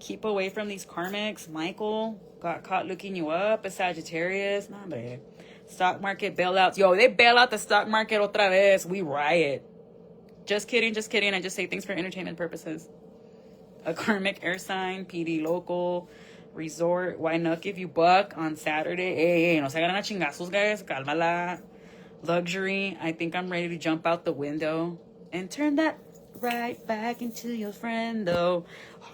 Keep away from these karmics. Michael got caught looking you up. A Sagittarius. Nah, hombre. Stock market bailouts. Yo, they bail out the stock market otra vez. We riot. Just kidding. I just say things for entertainment purposes. A karmic air sign. PD local. Resort. Why not give you buck on Saturday? Hey, no se ganan a chingazos, guys. Cálmala. Luxury. I think I'm ready to jump out the window and turn that right back into your friend, though.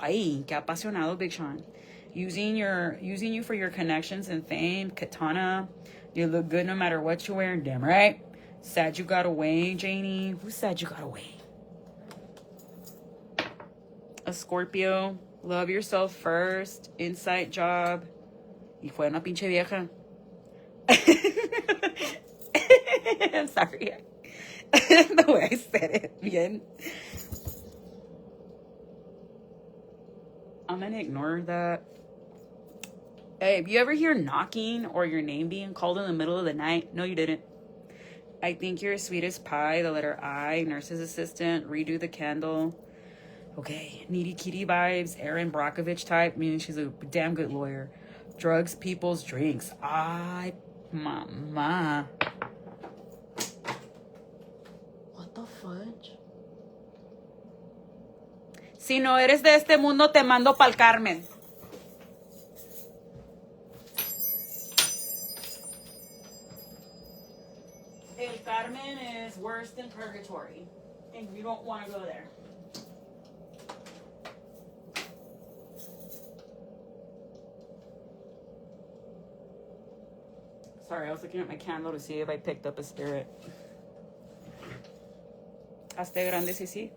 Ay, qué apasionado, Big Sean. Using you for your connections and fame. Katana. You look good no matter what you're wearing. Damn right. Sad you got away, Janie. Who said you got away? a Scorpio. Love yourself first. Insight job. Y fue una pinche vieja. I'm sorry. The way I said it. Bien. I'm gonna ignore that. Hey, if you ever hear knocking or your name being called in the middle of the night, no, you didn't. I think you're sweet as pie, the letter I, nurse's assistant, redo the candle. Okay, needy kitty vibes, Erin Brockovich type, meaning she's a damn good lawyer. Drugs, people's drinks. Ay, mama. What the fudge? Si no eres de este mundo, te mando pa'l Carmen. El Carmen is worse than purgatory, and you don't want to go there. Sorry, I was looking at my candle to see if I picked up a spirit. Hazte grande, sí.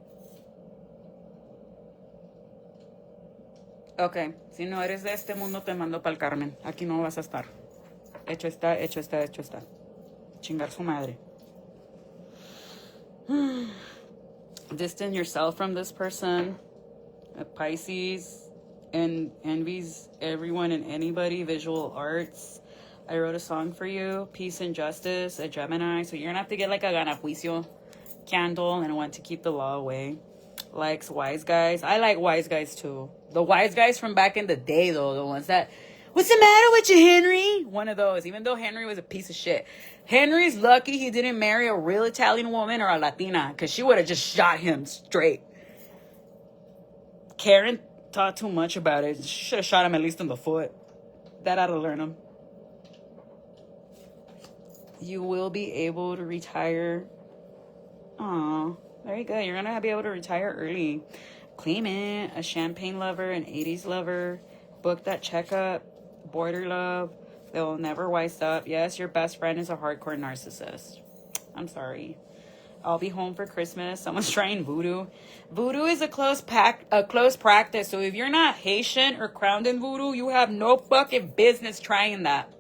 Ok, si no eres de este mundo, te mando pa'l Carmen. Aquí no vas a estar. Hecho está, hecho está, hecho está. Chingar su madre. Distance yourself from this person. A Pisces and envies everyone and anybody. Visual arts. I wrote a song for you. Peace and justice. A Gemini. So you're gonna have to get like a gana juicio candle and one to keep the law away. Likes wise guys. I like wise guys too. The wise guys from back in the day though. The ones that, what's the matter with you, Henry? One of those. Even though Henry was a piece of shit. Henry's lucky he didn't marry a real Italian woman or a Latina, because she would have just shot him straight. Karen thought too much about it. She should have shot him at least in the foot. That ought to learn him. You will be able to retire. Aw, very good. You're going to be able to retire early. Claim it. A champagne lover, an 80s lover. Book that checkup. Border love. They'll never wise up. Yes, your best friend is a hardcore narcissist. I'm sorry. I'll be home for Christmas. Someone's trying voodoo. Voodoo is a close practice. So if you're not Haitian or crowned in voodoo, you have no fucking business trying that.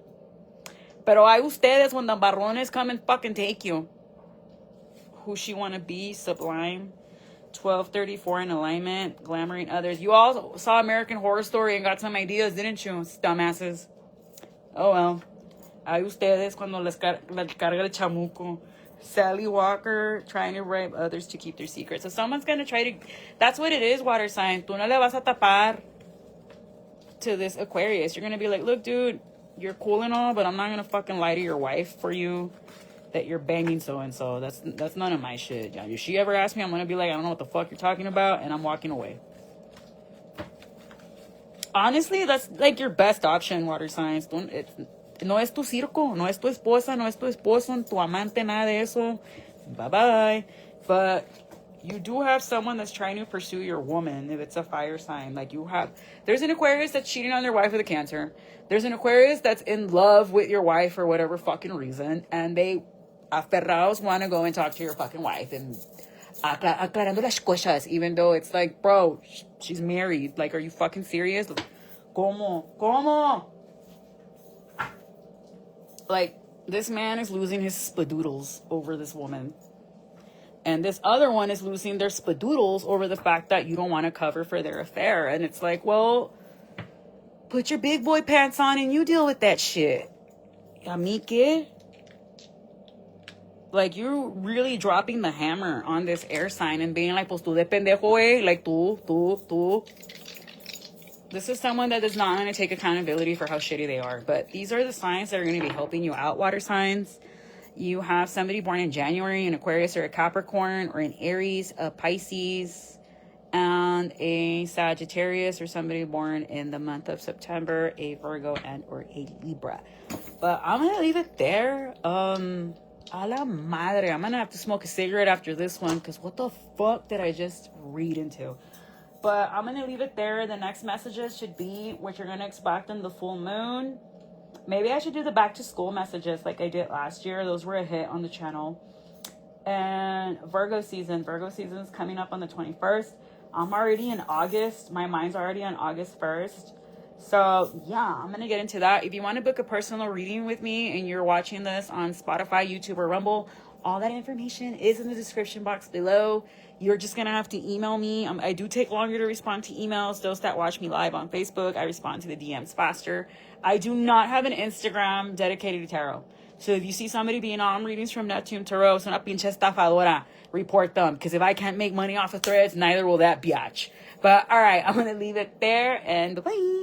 Pero hay ustedes when the barrones come and fucking take you. Who she wanna be? Sublime. 1234 in alignment. Glamoring others. You all saw American Horror Story and got some ideas, didn't you? Dumbasses. Oh well. Hay ustedes cuando les carga el chamuco. Sally Walker trying to bribe others to keep their secrets. So someone's going to try to... That's what it is, water sign. Tú no le vas a tapar to this Aquarius. You're going to be like, look, dude, you're cool and all, but I'm not going to fucking lie to your wife for you that you're banging so-and-so. That's none of my shit. If she ever asks me, I'm going to be like, I don't know what the fuck you're talking about, and I'm walking away. Honestly, that's like your best option, water signs. No es tu circo, no es tu esposa, no es tu esposo, tu amante, nada de eso. Bye-bye. But you do have someone that's trying to pursue your woman if it's a fire sign. Like there's an Aquarius that's cheating on their wife with a Cancer. There's an Aquarius that's in love with your wife for whatever fucking reason. And they, aferrados, want to go and talk to your fucking wife and aclarando las cosas, even though it's like, bro, she's married. Like, are you fucking serious? ¿Cómo? Like, this man is losing his spadoodles over this woman. And this other one is losing their spadoodles over the fact that you don't want to cover for their affair. And it's like, well, put your big boy pants on and you deal with that shit. ¿A mí qué? Like, you're really dropping the hammer on this air sign and being like, pues tú de pendejo, eh? Like, tú. This is someone that is not going to take accountability for how shitty they are. But these are the signs that are going to be helping you out, water signs. You have somebody born in January, an Aquarius or a Capricorn, or an Aries, a Pisces, and a Sagittarius, or somebody born in the month of September, a Virgo and or a Libra. But I'm going to leave it there. A la madre. I'm going to have to smoke a cigarette after this one, because what the fuck did I just read into? But I'm going to leave it there. The next messages should be what you're going to expect on the full moon. Maybe I should do the back to school messages like I did last year. Those were a hit on the channel. And Virgo season. Virgo season is coming up on the 21st. I'm already in August. My mind's already on August 1st. So yeah, I'm gonna get into that. If you want to book a personal reading with me and you're watching this on Spotify, YouTube, or Rumble, all that information is in the description box below. You're just gonna have to email me. I do take longer to respond to emails. Those that watch me live on Facebook, I respond to the DMs faster. I do not have an Instagram dedicated to tarot. So if you see somebody being on Readings from Neptune Tarot, es una pinche estafadora, report them. Because if I can't make money off of threads, neither will that biatch. But all right, I'm gonna leave it there, and bye.